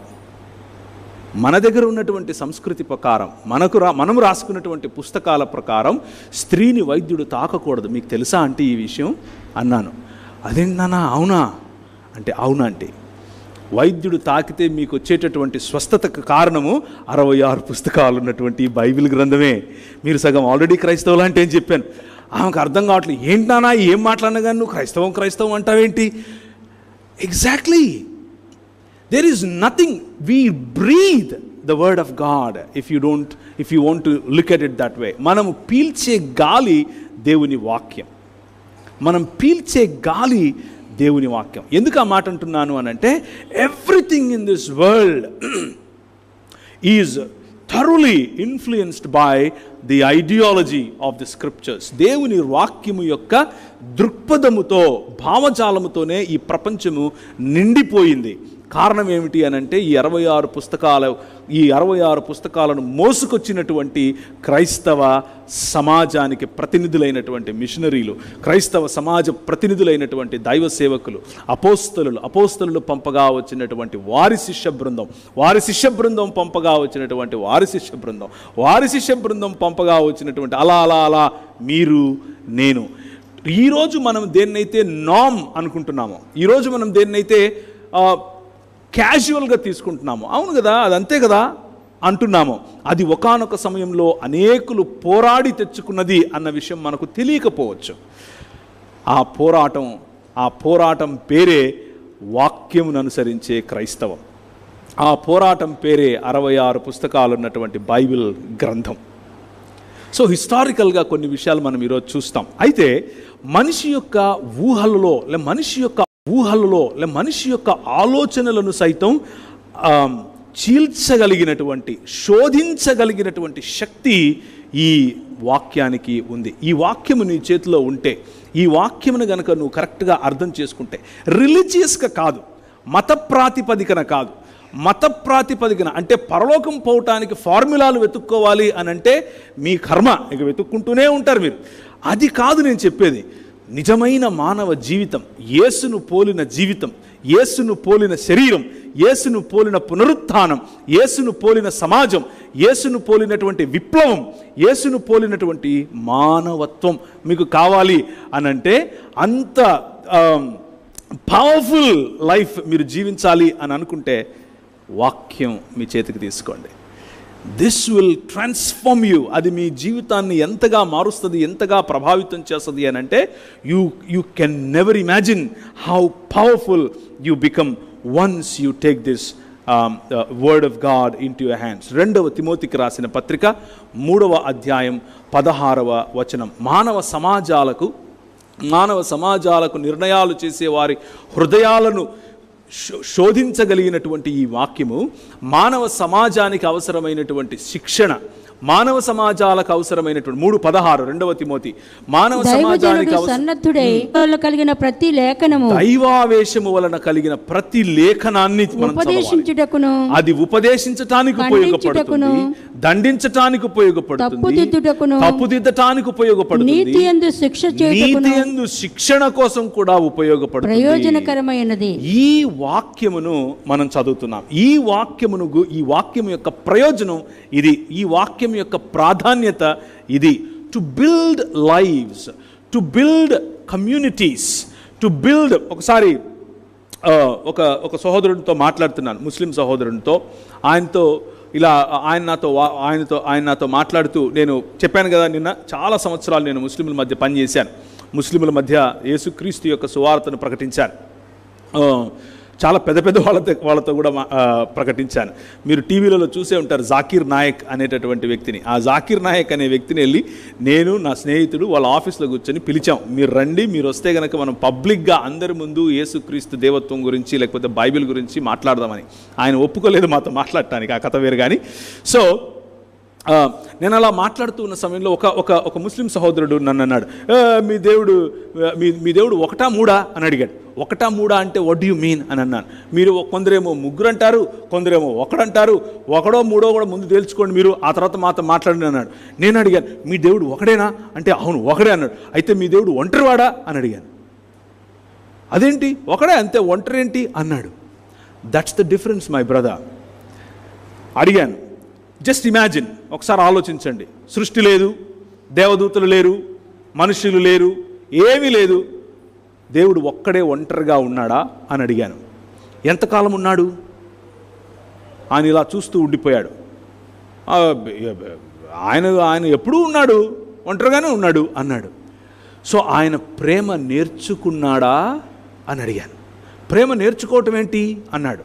మన దగ్గర ఉన్నటువంటి సంస్కృతి ప్రకారం, మనము రాసుకున్నటువంటి పుస్తకాల ప్రకారం స్త్రీని వైద్యుడు తాకకూడదు. మీకు తెలుసా అంటే ఈ విషయం అన్నాను. అదేంటన్నా, అవునా అంటే, అవునా అంటే, వైద్యుడు తాకితే మీకు వచ్చేటటువంటి స్వస్థతకు కారణము 66 పుస్తకాలు ఉన్నటువంటి బైబిల్ గ్రంథమే. మీరు సగం ఆల్రెడీ క్రైస్తవులు అంటే అని చెప్పాను. ఆమెకు అర్థం కావట్లేదు. ఏంటన్నా ఏం మాట్లాడినా కానీ నువ్వు క్రైస్తవం అంటావేంటి? Exactly, there is nothing, we breathe the word of God if you want to look at it that way. మనము పీల్చే గాలి దేవుని వాక్యం. మనం పీల్చే గాలి దేవుని వాక్యం. ఎందుకు ఆ మాట అంటున్నాను అని అంటే, everything in this world is thoroughly influenced by the ideology of the scriptures. దేవుని వాక్యము యొక్క దృక్పథముతో, భావజాలముతోనే ఈ ప్రపంచము నిండిపోయింది. కారణం ఏమిటి అని అంటే, ఈ 66 పుస్తకాలను మోసుకొచ్చినటువంటి క్రైస్తవ సమాజానికి ప్రతినిధులైనటువంటి మిషనరీలు, క్రైస్తవ సమాజ ప్రతినిధులైనటువంటి దైవ సేవకులు, అపోస్తలులు పంపగా వచ్చినటువంటి వారి శిష్య బృందం పంపగా వచ్చినటువంటి వారి శిష్య బృందం పంపగా వచ్చినటువంటి అలా మీరు, నేను. ఈరోజు మనం దేన్నైతే నామ్ అనుకుంటున్నామో, ఈరోజు మనం దేన్నైతే క్యాజువల్గా తీసుకుంటున్నాము, అవును కదా, అదంతే కదా అంటున్నాము, అది ఒకానొక సమయంలో అనేకులు పోరాడి తెచ్చుకున్నది అన్న విషయం మనకు తెలియకపోవచ్చు. ఆ పోరాటం పేరే వాక్యమును అనుసరించే క్రైస్తవం. ఆ పోరాటం పేరే 66 పుస్తకాలు ఉన్నటువంటి బైబిల్ గ్రంథం. సో హిస్టారికల్గా కొన్ని విషయాలు మనం ఈరోజు చూస్తాం. అయితే మనిషి యొక్క ఊహలలో మనిషి యొక్క ఆలోచనలను సైతం చీల్చగలిగినటువంటి, శోధించగలిగినటువంటి శక్తి ఈ వాక్యానికి ఉంది. ఈ వాక్యము నీ చేతిలో ఉంటే, ఈ వాక్యమును గనక నువ్వు కరెక్ట్గా అర్థం చేసుకుంటే, రిలీజియస్గా కాదు, మత ప్రాతిపదికన అంటే పరలోకం పోవటానికి ఫార్ములాలు వెతుక్కోవాలి అని అంటే మీ కర్మ, ఇక వెతుక్కుంటూనే ఉంటారు మీరు. అది కాదు నేను చెప్పేది. నిజమైన మానవ జీవితం, యేసును పోలిన జీవితం, యేసును పోలిన శరీరం, యేసును పోలిన పునరుత్థానం, యేసును పోలిన సమాజం, యేసును పోలినటువంటి విప్లవం, యేసును పోలినటువంటి మానవత్వం మీకు కావాలి అనంటే, అంత పవర్ఫుల్ లైఫ్ మీరు జీవించాలి అని అనుకుంటే వాక్యం మీ చేతికి తీసుకోండి. This will transform you. అది మీ జీవితాన్ని ఎంతగా మారుస్తుంది, ఎంతగా ప్రభావితం చేస్తుంది అని అంటే, you can never imagine how powerful you become once you take this word of God in to your hands. 2వ తిమోతికి రాసిన పత్రిక 3వ అధ్యాయం 16వ వచనం. మానవ సమాజాలకు నిర్ణయాలు చేసే వారి హృదయాలను శోధించగలిగినటువంటి ఈ వాక్యము మానవ సమాజానికి అవసరమైనటువంటి శిక్షణ, మానవ సమాజాలకు అవసరమైనటువంటి 3:16 2వ తిమోతి, మానవ సమాజానికి కలిగిన ప్రతి లేఖనము, దైవావేశము వలన కలిగిన ప్రతి లేఖనాన్ని మనం చదవాలి. అది ఉపదేశించటానికి ఉపయోగపడుతుంది, దండించటానికి ఉపయోగపడుతుంది, తప్పుదిద్దటానికి ఉపయోగపడుతుంది, నీతి యందు శిక్షణ కోసం కూడా ఉపయోగపడుతుంది, ప్రయోజనకరమైనది. ఈ వాక్యమును మనం చదువుతున్నాం. ఈ వాక్యము యొక్క ప్రయోజనం ఇది, ఈ వాక్యం యొక్క ప్రాధాన్యత ఇది. To build lives, to build communities, to build. ఒకసారి ఒక సహోదరుడితో మాట్లాడుతున్నాను, ముస్లిం సహోదరునితో. ఆయన నాతో మాట్లాడుతూ, నేను చెప్పాను కదా నిన్న, చాలా సంవత్సరాలు నేను ముస్లింల మధ్య పనిచేశాను, ముస్లింల మధ్య యేసుక్రీస్తు యొక్క సువార్తను ప్రకటించాను. చాలా పెద్ద పెద్ద వాళ్ళతో కూడా ప్రకటించాను. మీరు టీవీలలో చూసే ఉంటారు జాకీర్ నాయక్ అనేటటువంటి వ్యక్తిని. ఆ జాకీర్ నాయక్ అనే వ్యక్తిని వెళ్ళి నేను నా స్నేహితుడు వాళ్ళ ఆఫీస్లో కూర్చొని పిలిచాం, మీరు రండి, మీరు వస్తే కనుక మనం పబ్లిక్గా అందరి ముందు యేసుక్రీస్తు దేవత్వం గురించి లేకపోతే బైబిల్ గురించి మాట్లాడదామని. ఆయన ఒప్పుకోలేదు మాతో మాట్లాడటానికి, ఆ కథ వేరు. కానీ సో నేను అలా మాట్లాడుతూ ఉన్న సమయంలో ఒక ముస్లిం సహోదరుడు నన్ను అన్నాడు, మీ దేవుడు ఒకటా మూడా అని అడిగాడు. ఒకటా మూడా అంటే వాట్ డూ యూ మీన్ అని అన్నాను. మీరు కొందరేమో ముగ్గురు అంటారు, కొందరేమో ఒకడంటారు, ఒకడో మూడో కూడా ముందు తేల్చుకోండి మీరు, ఆ తర్వాత మాతో మాట్లాడండి అన్నాడు. నేను అడిగాను, మీ దేవుడు ఒకడేనా అంటే అవును ఒకడే అన్నాడు. అయితే మీ దేవుడు ఒంటరివాడా అని అడిగాను. అదేంటి ఒకడే అంతే, ఒంటరి ఏంటి అన్నాడు. That's the difference my brother. అడిగాను, జస్ట్ ఇమాజిన్, ఒకసారి ఆలోచించండి, సృష్టి లేదు, దేవదూతలు లేరు, మనుషులు లేరు, ఏమీ లేదు, దేవుడు ఒక్కడే ఒంటరిగా ఉన్నాడా అని అడిగాను. ఎంతకాలం ఉన్నాడు? ఆయన ఇలా చూస్తూ ఉండిపోయాడు. ఆయన ఎప్పుడూ ఉన్నాడు, ఒంటరిగానే ఉన్నాడు అన్నాడు. సో ఆయన ప్రేమ నేర్చుకున్నాడా అని అడిగాను. ప్రేమ నేర్చుకోవటం ఏంటి అన్నాడు.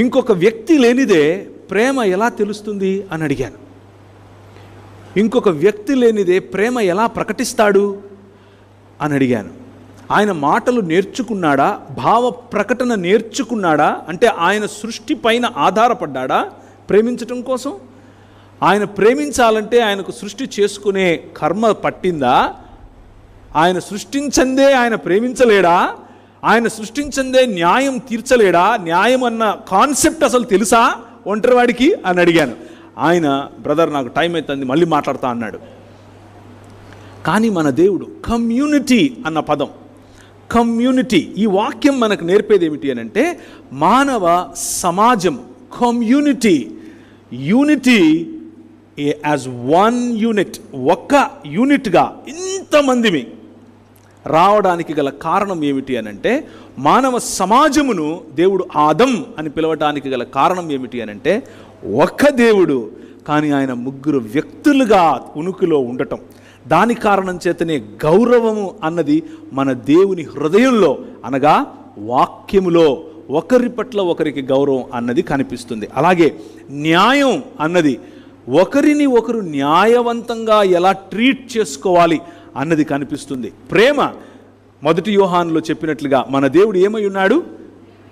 ఇంకొక వ్యక్తి లేనిదే ప్రేమ ఎలా తెలుస్తుంది అని అడిగాను. ఇంకొక వ్యక్తి లేనిదే ప్రేమ ఎలా ప్రకటిస్తాడు అని అడిగాను. ఆయన మాటలు నేర్చుకున్నాడా, భావ ప్రకటన నేర్చుకున్నాడా, అంటే ఆయన సృష్టి పైన ఆధారపడ్డాడా ప్రేమించటం కోసం? ఆయన ప్రేమించాలంటే ఆయనకు సృష్టి చేసుకునే కర్మ పట్టిందా? ఆయన సృష్టించందే ఆయన ప్రేమించలేడా? ఆయన సృష్టించందే న్యాయం తీర్చలేడా? న్యాయం అన్న కాన్సెప్ట్ అసలు తెలుసా ఒంటరివాడికి అని అడిగాను. ఆయన బ్రదర్ నాకు టైం అవుతుంది మళ్ళీ మాట్లాడతా అన్నాడు. కానీ మన దేవుడు కమ్యూనిటీ అన్న పదం, కమ్యూనిటీ, ఈ వాక్యం మనకు నేర్పేది ఏమిటి అని అంటే మానవ సమాజం, community, unity as one unit, ఒక్క యూనిట్గా ఇంతమందిమి రావడానికి గల కారణం ఏమిటి అని అంటే, మానవ సమాజమును దేవుడు ఆదం అని పిలవటానికి గల కారణం ఏమిటి అని అంటే ఒక్క దేవుడు కానీ ఆయన ముగ్గురు వ్యక్తులుగా ఉనికిలో ఉండటం. దాని కారణం చేతనే గౌరవము అన్నది మన దేవుని హృదయంలో అనగా వాక్యములో ఒకరి పట్ల ఒకరికి గౌరవం అన్నది కనిపిస్తుంది. అలాగే న్యాయం అన్నది ఒకరిని ఒకరు న్యాయవంతంగా ఎలా ట్రీట్ చేసుకోవాలి అన్నది కనిపిస్తుంది. ప్రేమ, మొదటి యోహానులో చెప్పినట్లుగా మన దేవుడు ఏమై ఉన్నాడు?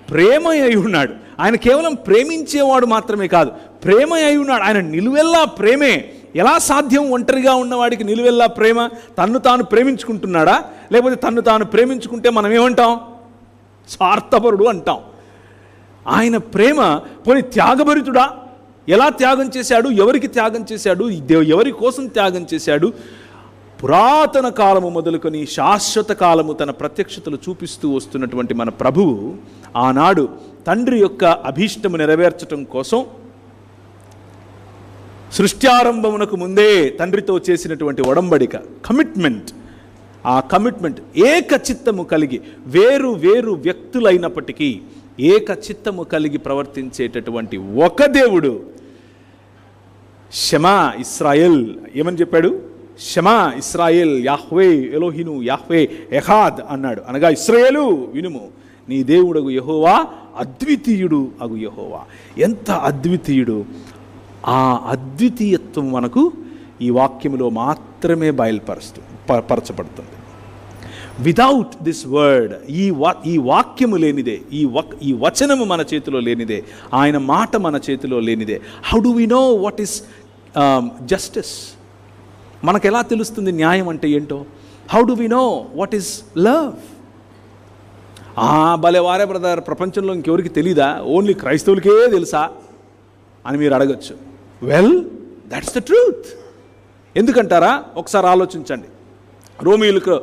ప్రేమ అయి ఉన్నాడు. ఆయన కేవలం ప్రేమించేవాడు మాత్రమే కాదు, ప్రేమ అయి ఉన్నాడు. ఆయన నిలువెల్లా ప్రేమే. ఎలా సాధ్యం ఒంటరిగా ఉన్నవాడికి నిలువెల్లా ప్రేమ? తన్ను తాను ప్రేమించుకుంటున్నాడా? లేకపోతే తన్ను తాను ప్రేమించుకుంటే మనం ఏమంటాం? స్వార్థపరుడు అంటాం. ఆయన ప్రేమ పోనీ త్యాగభరితుడా? ఎలా త్యాగం చేశాడు? ఎవరికి త్యాగం చేశాడు? ఎవరి కోసం త్యాగం చేశాడు? పురాతన కాలము మొదలుకొని శాశ్వత కాలము తన ప్రత్యక్షతలు చూపిస్తూ వస్తున్నటువంటి మన ప్రభువు ఆనాడు తండ్రి యొక్క అభీష్టము నెరవేర్చటం కోసం సృష్ట్యారంభమునకు ముందే తండ్రితో చేసినటువంటి ఒడంబడిక, కమిట్మెంట్, ఆ కమిట్మెంట్ ఏక చిత్తము కలిగి వేరు వేరు వ్యక్తులైనప్పటికీ ఏక చిత్తము కలిగి ప్రవర్తించేటటువంటి ఒక దేవుడు. షమా ఇస్రాయేల్ ఏమని చెప్పాడు? షమా ఇస్రాయేల్ యాహ్వే ఎలోహిను యాహ్వే ఎహాద్ అన్నాడు. అనగా ఇశ్రాయేలు వినుము, నీ దేవుడగు యెహోవా అద్వితీయుడు అగు యెహోవా. ఎంత అద్వితీయుడు! ఆ అద్వితీయత్వం మనకు ఈ వాక్యములో మాత్రమే పరచబడుతుంది. వితౌట్ దిస్ వర్డ్, ఈ వాక్యము లేనిదే, ఈ వచనము మన చేతిలో లేనిదే, ఆయన మాట మన చేతిలో లేనిదే, how do we know what is justice? మనకు ఎలా తెలుస్తుంది న్యాయం అంటే ఏంటో? How do we know what is love? భలే వారే బ్రదర్, ప్రపంచంలో ఇంకెవరికి తెలీదా? ఓన్లీ క్రైస్తవులకే తెలుసా అని మీరు అడగచ్చు. Well, that's the truth. ఎందుకంటారా? ఒకసారి ఆలోచించండి. రోమీయులకు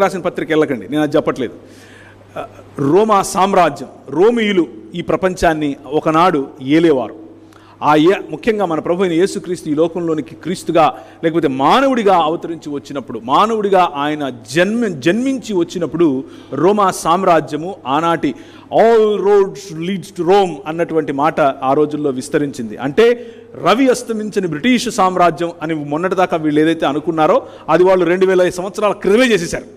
రాసిన పత్రిక వెళ్ళకండి, నేను అది చెప్పట్లేదు. రోమా సామ్రాజ్యం, రోమీయులు ఈ ప్రపంచాన్ని ఒకనాడు ఏలేవారు. ముఖ్యంగా మన ప్రభు అయిన యేసుక్రీస్తు ఈ లోకంలోనికి క్రీస్తుగా లేకపోతే మానవుడిగా అవతరించి వచ్చినప్పుడు, మానవుడిగా ఆయన జన్మించి వచ్చినప్పుడు రోమా సామ్రాజ్యము ఆనాటి all roads leads to Rome అన్నటువంటి మాట ఆ రోజుల్లో విస్తరించింది. అంటే రవి అస్తమించని బ్రిటిష్ సామ్రాజ్యం అని మొన్నటిదాకా వీళ్ళు ఏదైతే అనుకున్నారో అది వాళ్ళు 2000 సంవత్సరాల క్రితమే చేసేశారు.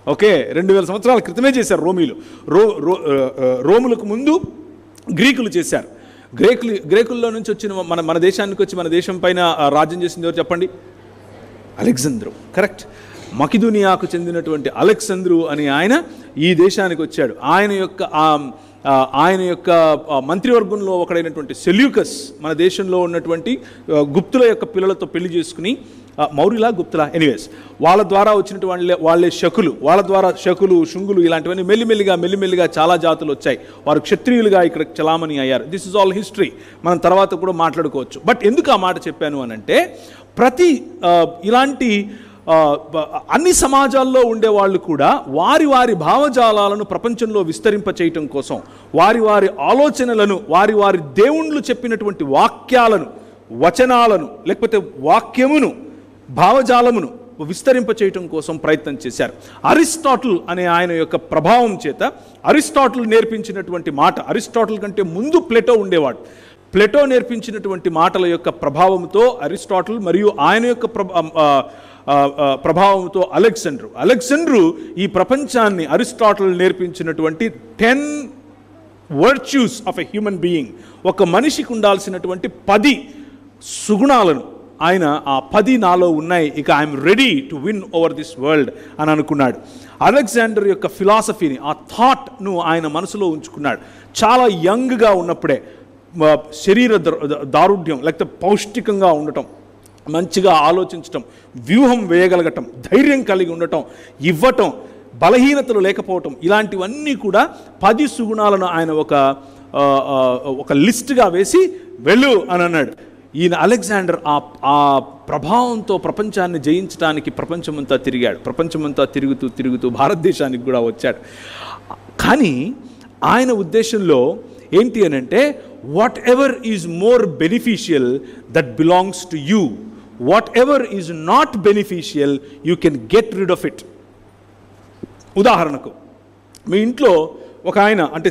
ఓకే, 2000 సంవత్సరాల క్రితమే చేశారు రోమీలు. రోములకు ముందు గ్రీకులు చేశారు. గ్రీకుల్లో నుంచి వచ్చిన మన దేశానికి వచ్చి మన దేశం పైన రాజ్యం చేసింది ఎవరు చెప్పండి? అలెగ్జాండర్. కరెక్ట్. మకిదూనియాకు చెందినటువంటి అలెగ్జాండర్ అని ఆయన ఈ దేశానికి వచ్చాడు. ఆయన యొక్క మంత్రివర్గంలో ఒకడైనటువంటి సెల్యూకస్ మన దేశంలో ఉన్నటువంటి గుప్తుల యొక్క పిల్లలతో పెళ్లి చేసుకుని, మౌర్యుల గుప్తుల ఎనీవేస్, వాళ్ళ ద్వారా వచ్చినటువంటి వాళ్ళే శకులు, వాళ్ళ ద్వారా శకులు, శుంగులు ఇలాంటివన్నీ మెల్లిమెల్లిగా చాలా జాతులు వచ్చాయి. వారు క్షత్రియులుగా ఇక్కడ చలామణి అయ్యారు. This is all history. మనం తర్వాత కూడా మాట్లాడుకోవచ్చు. బట్ ఎందుకు ఆ మాట చెప్పాను అనంటే, ప్రతి ఇలాంటి అన్ని సమాజాల్లో ఉండేవాళ్ళు కూడా వారి భావజాలాలను ప్రపంచంలో విస్తరింప చేయటం కోసం, వారి ఆలోచనలను, వారి దేవుళ్ళు చెప్పినటువంటి వాక్యాలను, వచనాలను, లేకపోతే వాక్యమును, భావజాలమును విస్తరింప చేయటం కోసం ప్రయత్నం చేశారు. అరిస్టాటిల్ అనే ఆయన యొక్క ప్రభావం చేత, అరిస్టాటిల్ నేర్పించినటువంటి మాట, అరిస్టాటిల్ కంటే ముందు ప్లేటో ఉండేవాడు. ప్లేటో నేర్పించినటువంటి మాటల యొక్క ప్రభావంతో అరిస్టాటిల్, మరియు ఆయన యొక్క ప్రభావంతో అలెగ్జాండర్ ఈ ప్రపంచాన్ని, అరిస్టాటిల్ నేర్పించినటువంటి 10 virtues of a human being, ఒక మనిషికి ఉండాల్సినటువంటి 10 సుగుణాలను ఆయన, ఆ 10 నాలో ఉన్నాయి, ఇక I'm ready to win over this world అని అనుకున్నాడు. అలెగ్జాండర్ యొక్క ఫిలాసఫీని, ఆ థాట్ను ఆయన మనసులో ఉంచుకున్నాడు. చాలా యంగ్గా ఉన్నప్పుడే శరీర దారుఢ్యం, లేకపోతే పౌష్టికంగా ఉండటం, మంచిగా ఆలోచించటం, వ్యూహం వేయగలగటం, ధైర్యం కలిగి ఉండటం, ఇవ్వటం, బలహీనతలు లేకపోవటం, ఇలాంటివన్నీ కూడా 10 సుగుణాలను ఆయన ఒక లిస్ట్గా వేసి వెళ్ళు అని అన్నాడు. ఈయన అలెగ్జాండర్ ఆ ప్రభావంతో ప్రపంచాన్ని జయించడానికి ప్రపంచమంతా తిరిగాడు. ప్రపంచమంతా తిరుగుతూ భారతదేశానికి కూడా వచ్చాడు. కానీ ఆయన ఉద్దేశంలో ఏంటి అని అంటే, what ever is more beneficial that belongs to you, what ever is not beneficial you can get rid of it. ఉదాహరణకు, మీ ఇంట్లో ఒక ఆయన, అంటే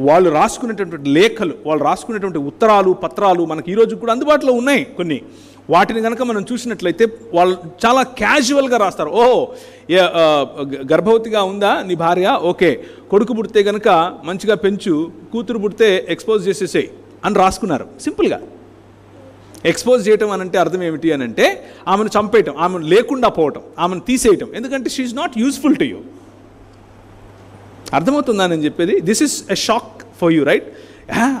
వాళ్ళు రాసుకునేటటువంటి లేఖలు, వాళ్ళు రాసుకునేటువంటి ఉత్తరాలు, పత్రాలు మనకి ఈరోజు కూడా అందుబాటులో ఉన్నాయి కొన్ని. వాటిని కనుక మనం చూసినట్లయితే వాళ్ళు చాలా క్యాజువల్గా రాస్తారు. ఓహో, గర్భవతిగా ఉందా నీ భార్య, ఓకే, కొడుకు పుడితే కనుక మంచిగా పెంచు, కూతురు పుడితే ఎక్స్పోజ్ చేసేసేయి అని రాసుకున్నారు. సింపుల్గా ఎక్స్పోజ్ చేయటం అని అంటే అర్థం ఏమిటి అని అంటే, ఆమెను చంపేయటం, ఆమెను లేకుండా పోవటం, ఆమెను తీసేయటం. ఎందుకంటే she is not useful to you. అర్థమవుతుందా నేను చెప్పేది? This is a shock for you, right?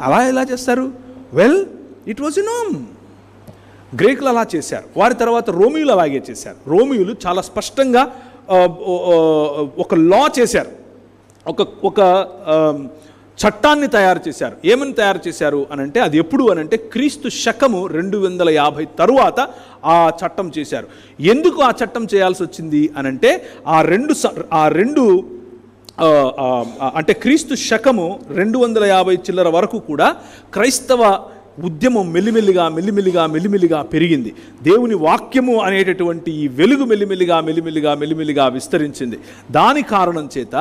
అలా ఎలా చేస్తారు? Well, it was a norm. గ్రీకులు అలా చేశారు. వారి తర్వాత రోమియోలు అలాగే చేశారు. రోమియోలు చాలా స్పష్టంగా ఒక లా చేశారు, ఒక చట్టాన్ని తయారు చేశారు. ఏమని తయారు చేశారు అనంటే, అది ఎప్పుడు అనంటే క్రీస్తు శకము 250 తరువాత ఆ చట్టం చేశారు. ఎందుకు ఆ చట్టం చేయాల్సి వచ్చింది అనంటే, ఆ రెండు అంటే క్రీస్తు శకము 250 చిల్లర వరకు కూడా క్రైస్తవ ఉద్యమం మెల్లిమెల్లిగా పెరిగింది. దేవుని వాక్యము అనేటటువంటి ఈ వెలుగు మెల్లిమెల్లిగా విస్తరించింది. దాని కారణం చేత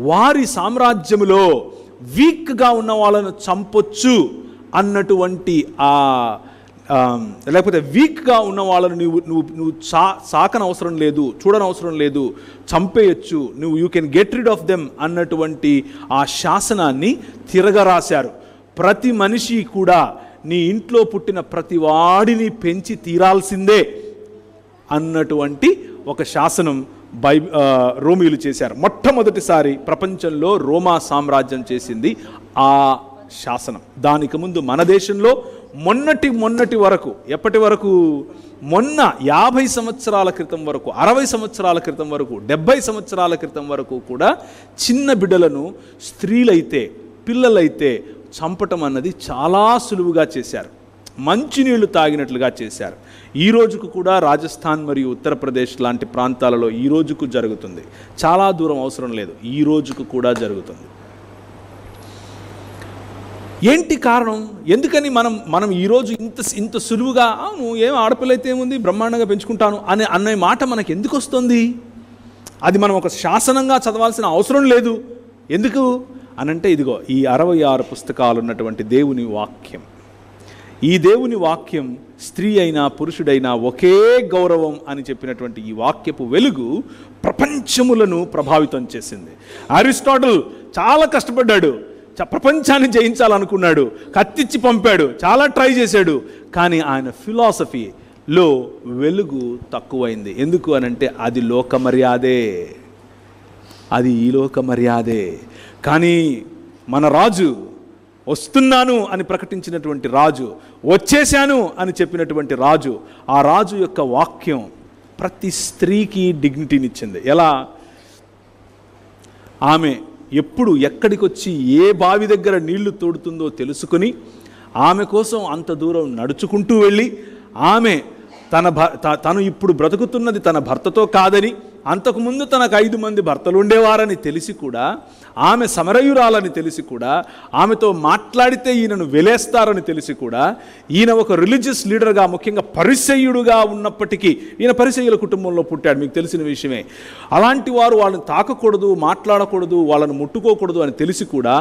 వారి సామ్రాజ్యములో వీక్గా ఉన్న వాళ్ళను చంపొచ్చు అన్నటువంటి లేకపోతే వీక్గా ఉన్న వాళ్ళను నువ్వు సాకనవసరం లేదు, చూడనవసరం లేదు, చంపేయచ్చు, you can get rid of them అన్నటువంటి ఆ శాసనాన్ని తిరగరాశారు. ప్రతి మనిషి కూడా నీ ఇంట్లో పుట్టిన ప్రతి వాడిని పెంచి తీరాల్సిందే అన్నటువంటి ఒక శాసనం రోమియోలు చేశారు. మొట్టమొదటిసారి ప్రపంచంలో రోమా సామ్రాజ్యం చేసింది ఆ శాసనం. దానికి ముందు మన దేశంలో మొన్నటి వరకు, ఎప్పటి వరకు, మొన్న 50 సంవత్సరాల క్రితం వరకు, 60 సంవత్సరాల క్రితం వరకు, 70 సంవత్సరాల క్రితం వరకు కూడా చిన్న బిడ్డలను, స్త్రీలైతే, పిల్లలైతే చంపటం అన్నది చాలా సులువుగా చేశారు. మంచినీళ్లు తాగినట్లుగా చేశారు. ఈ రోజుకు కూడా రాజస్థాన్ మరియు ఉత్తరప్రదేశ్ లాంటి ప్రాంతాలలో ఈ రోజుకు జరుగుతుంది. చాలా దూరం అవసరం లేదు, ఈ రోజుకు కూడా జరుగుతుంది. ఏంటి కారణం? ఎందుకని మనం ఈరోజు ఇంత సులువుగా, ఏం ఆడపిల్ల అయితే ఏముంది, బ్రహ్మాండంగా పెంచుకుంటాను అనే మాట మనకు ఎందుకు వస్తుంది? అది మనం ఒక శాసనంగా చదవాల్సిన అవసరం లేదు. ఎందుకు అనంటే, ఇదిగో ఈ 66 పుస్తకాలు ఉన్నటువంటి దేవుని వాక్యం, ఈ దేవుని వాక్యం స్త్రీ అయినా పురుషుడైనా ఒకే గౌరవం అని చెప్పినటువంటి ఈ వాక్యపు వెలుగు ప్రపంచములను ప్రభావితం చేసింది. అరిస్టాటిల్ చాలా కష్టపడ్డాడు, ప్రపంచాన్ని జయించాలనుకున్నాడు, కత్తిచ్చి పంపాడు, చాలా ట్రై చేశాడు. కానీ ఆయన ఫిలాసఫీలో వెలుగు తక్కువైంది. ఎందుకు అనంటే అది లోక మర్యాదే, అది ఈ లోక మర్యాదే. కానీ మన రాజు, వస్తున్నాను అని ప్రకటించినటువంటి రాజు, వచ్చేశాను అని చెప్పినటువంటి రాజు, ఆ రాజు యొక్క వాక్యం ప్రతి స్త్రీకి డిగ్నిటీనిచ్చింది. ఎలా? ఆమె ఎప్పుడు ఎక్కడికి వచ్చి ఏ బావి దగ్గర నీళ్లు తోడుతుందో తెలుసుకుని ఆమె కోసం అంత దూరం నడుచుకుంటూ వెళ్ళి, ఆమె తను ఇప్పుడు బ్రతుకుతున్నది తన భర్తతో కాదని, అంతకుముందు తనకు 5 మంది భర్తలు ఉండేవారని తెలిసి కూడా, ఆమె సమరయురాలని తెలిసి కూడా, ఆమెతో మాట్లాడితే ఈయనను వెలేస్తారని తెలిసి కూడా, ఈయన ఒక రిలీజియస్ లీడర్గా, ముఖ్యంగా పరిసయ్యుడుగా ఉన్నప్పటికీ, ఈయన పరిసయ్యుల కుటుంబంలో పుట్టాడు, మీకు తెలిసిన విషయమే. అలాంటి వారు వాళ్ళని తాకకూడదు, మాట్లాడకూడదు, వాళ్ళను ముట్టుకోకూడదు అని తెలిసి కూడా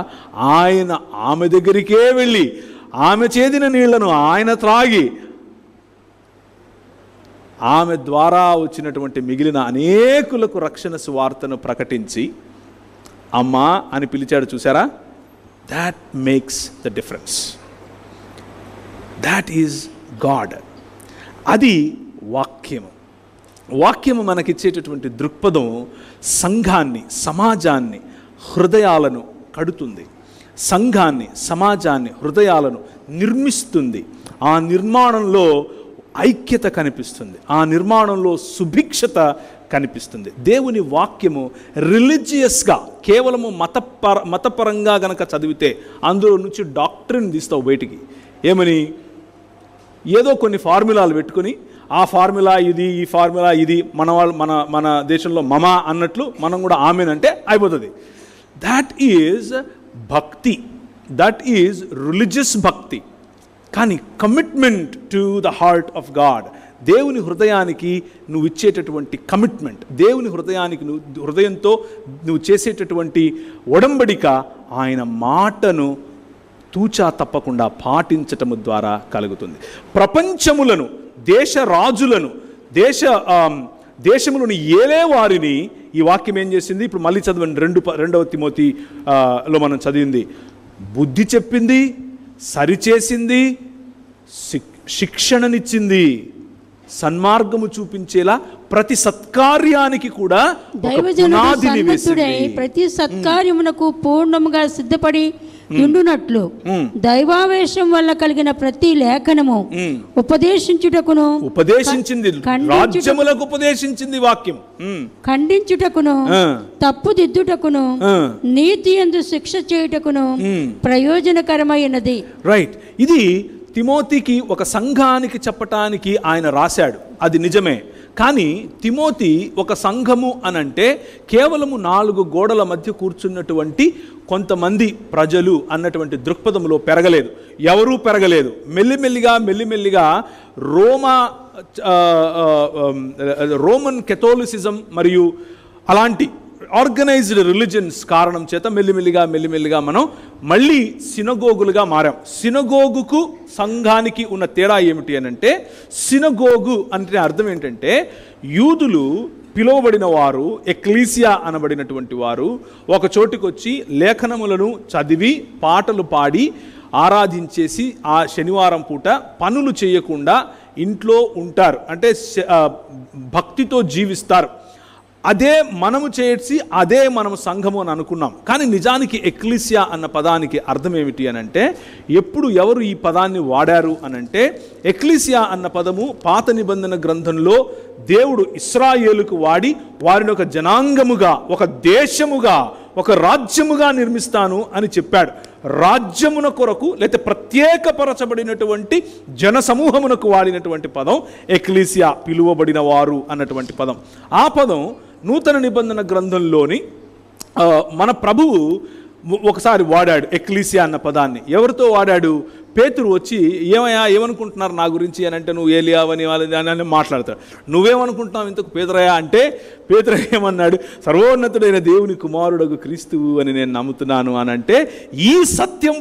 ఆయన ఆమె దగ్గరికే వెళ్ళి ఆమె చేదిన నీళ్లను ఆయన త్రాగి ఆమె ద్వారా వచ్చినటువంటి మిగిలిన అనేకులకు రక్షణ సువార్తను ప్రకటించి అమ్మా అని పిలిచాడు. చూసారా? That makes the difference. That is God. అది వాక్యము. వాక్యము మనకిచ్చేటటువంటి దృక్పథం సంఘాన్ని, సమాజాన్ని, హృదయాలను కడుతుంది. సంఘాన్ని, సమాజాన్ని, హృదయాలను నిర్మిస్తుంది. ఆ నిర్మాణంలో ఐక్యత కనిపిస్తుంది, ఆ నిర్మాణంలో సుభిక్షత కనిపిస్తుంది. దేవుని వాక్యము రిలీజియస్గా, కేవలము మతపరంగా గనక చదివితే అందులో నుంచి డాక్ట్రిన్ తీస్తావు బయటికి. ఏమని? ఏదో కొన్ని ఫార్ములాలు పెట్టుకుని, ఆ ఫార్ములా ఇది, ఈ ఫార్ములా ఇది, మన దేశంలో మమ అన్నట్లు మనం కూడా ఆమెన్ అంటే అయిపోతుంది. దాట్ ఈజ్ భక్తి, దట్ ఈజ్ రిలీజియస్ భక్తి. కానీ commitment to the heart of God, దేవుని హృదయానికి నువ్వు ఇచ్చేటటువంటి కమిట్మెంట్, దేవుని హృదయానికి హృదయంతో నువ్వు చేసేటటువంటి ఒడంబడిక, ఆయన మాటను తూచా తప్పకుండా పాటించటము ద్వారా కలుగుతుంది. ప్రపంచములను, దేశ రాజులను, దేశములను ఏలే వారిని ఈ వాక్యం ఏం చేసింది? ఇప్పుడు మళ్ళీ చదవండి, 2వ తిమోతిలో మనం చదివింది. బుద్ధి చెప్పింది, సరిచేసింది, శిక్షణనిచ్చింది, సన్మార్గము చూపించేలా ప్రతి సత్కార్యానికి కూడా పునాదిని వేసింది. ప్రతి సత్కార్యమునకు పూర్ణముగా సిద్ధపడి ఉండునట్లు దైవావేశం వల్ల కలిగిన ప్రతి లేఖనము ఉపదేశించుటకును, ఉపదేశించింది, రాజ్యములకు ఉపదేశించింది వాక్యం, ఖండించుటకును, తప్పుదిద్దుటకును, నీతి యందు శిక్ష చేయుటకును ప్రయోజనకరమైనది. రైట్. ఇది తిమోతికి, ఒక సంఘానికి చెప్పటానికి ఆయన రాశాడు, అది నిజమే. కానీ తిమోతి ఒక సంఘము అనంటే కేవలము 4 గోడల మధ్య కూర్చున్నటువంటి కొంతమంది ప్రజలు అన్నటువంటి దృక్పథంలో పెరగలేదు, ఎవరూ పెరగలేదు. మెల్లిమెల్లిగా రోమన్ కెథోలిసిజం మరియు అలాంటి ఆర్గనైజ్డ్ రిలీజన్స్ కారణం చేత మెల్లిమెల్లిగా మనం మళ్ళీ సినగోగులుగా మారాం. సినగోగుకు సంఘానికి ఉన్న తేడా ఏమిటి అనంటే, సినగోగు అంటే అర్థం ఏంటంటే, యూదులు పిలువబడిన వారు, ఎక్లీసియా అనబడినటువంటి వారు ఒక చోటికి వచ్చి లేఖనములను చదివి పాటలు పాడి ఆరాధించేసి ఆ శనివారం పూట పనులు చేయకుండా ఇంట్లో ఉంటారు, అంటే భక్తితో జీవిస్తారు. అదే మనము చేసి అదే మనము సంఘము అని అనుకున్నాం. కానీ నిజానికి ఎక్లీసియా అన్న పదానికి అర్థం ఏమిటి అనంటే, ఎప్పుడు ఎవరు ఈ పదాన్ని వాడారు అనంటే, ఎక్లీసియా అన్న పదము పాత నిబంధన గ్రంథంలో దేవుడు ఇశ్రాయేలుకు వాడి వారిని ఒక జనాంగముగా, ఒక దేశముగా, ఒక రాజ్యముగా నిర్మిస్తాను అని చెప్పాడు. రాజ్యమున కొరకు లేకపోతే ప్రత్యేకపరచబడినటువంటి జన సమూహమునకు వాడినటువంటి పదం ఎక్లీసియా, పిలువబడిన వారు అన్నటువంటి పదం. ఆ పదం నూతన నిబంధన గ్రంథంలోని మన ప్రభువు ఒకసారి వాడాడు ఎక్లీసియా అన్న పదాన్ని. ఎవరితో వాడాడు? పేతురు వచ్చి ఏమయ్యా ఏమనుకుంటున్నారు నా గురించి అని అంటే, నువ్వు ఏలియావని వాళ్ళని మాట్లాడతాడు. నువ్వేమనుకుంటున్నావు ఇంతకు పేతురయ్యా అంటే, పేతురు ఏమన్నాడు, సర్వోన్నతుడైన దేవుని కుమారుడగు క్రీస్తువు అని నేను నమ్ముతున్నాను అని అంటే, ఈ సత్యము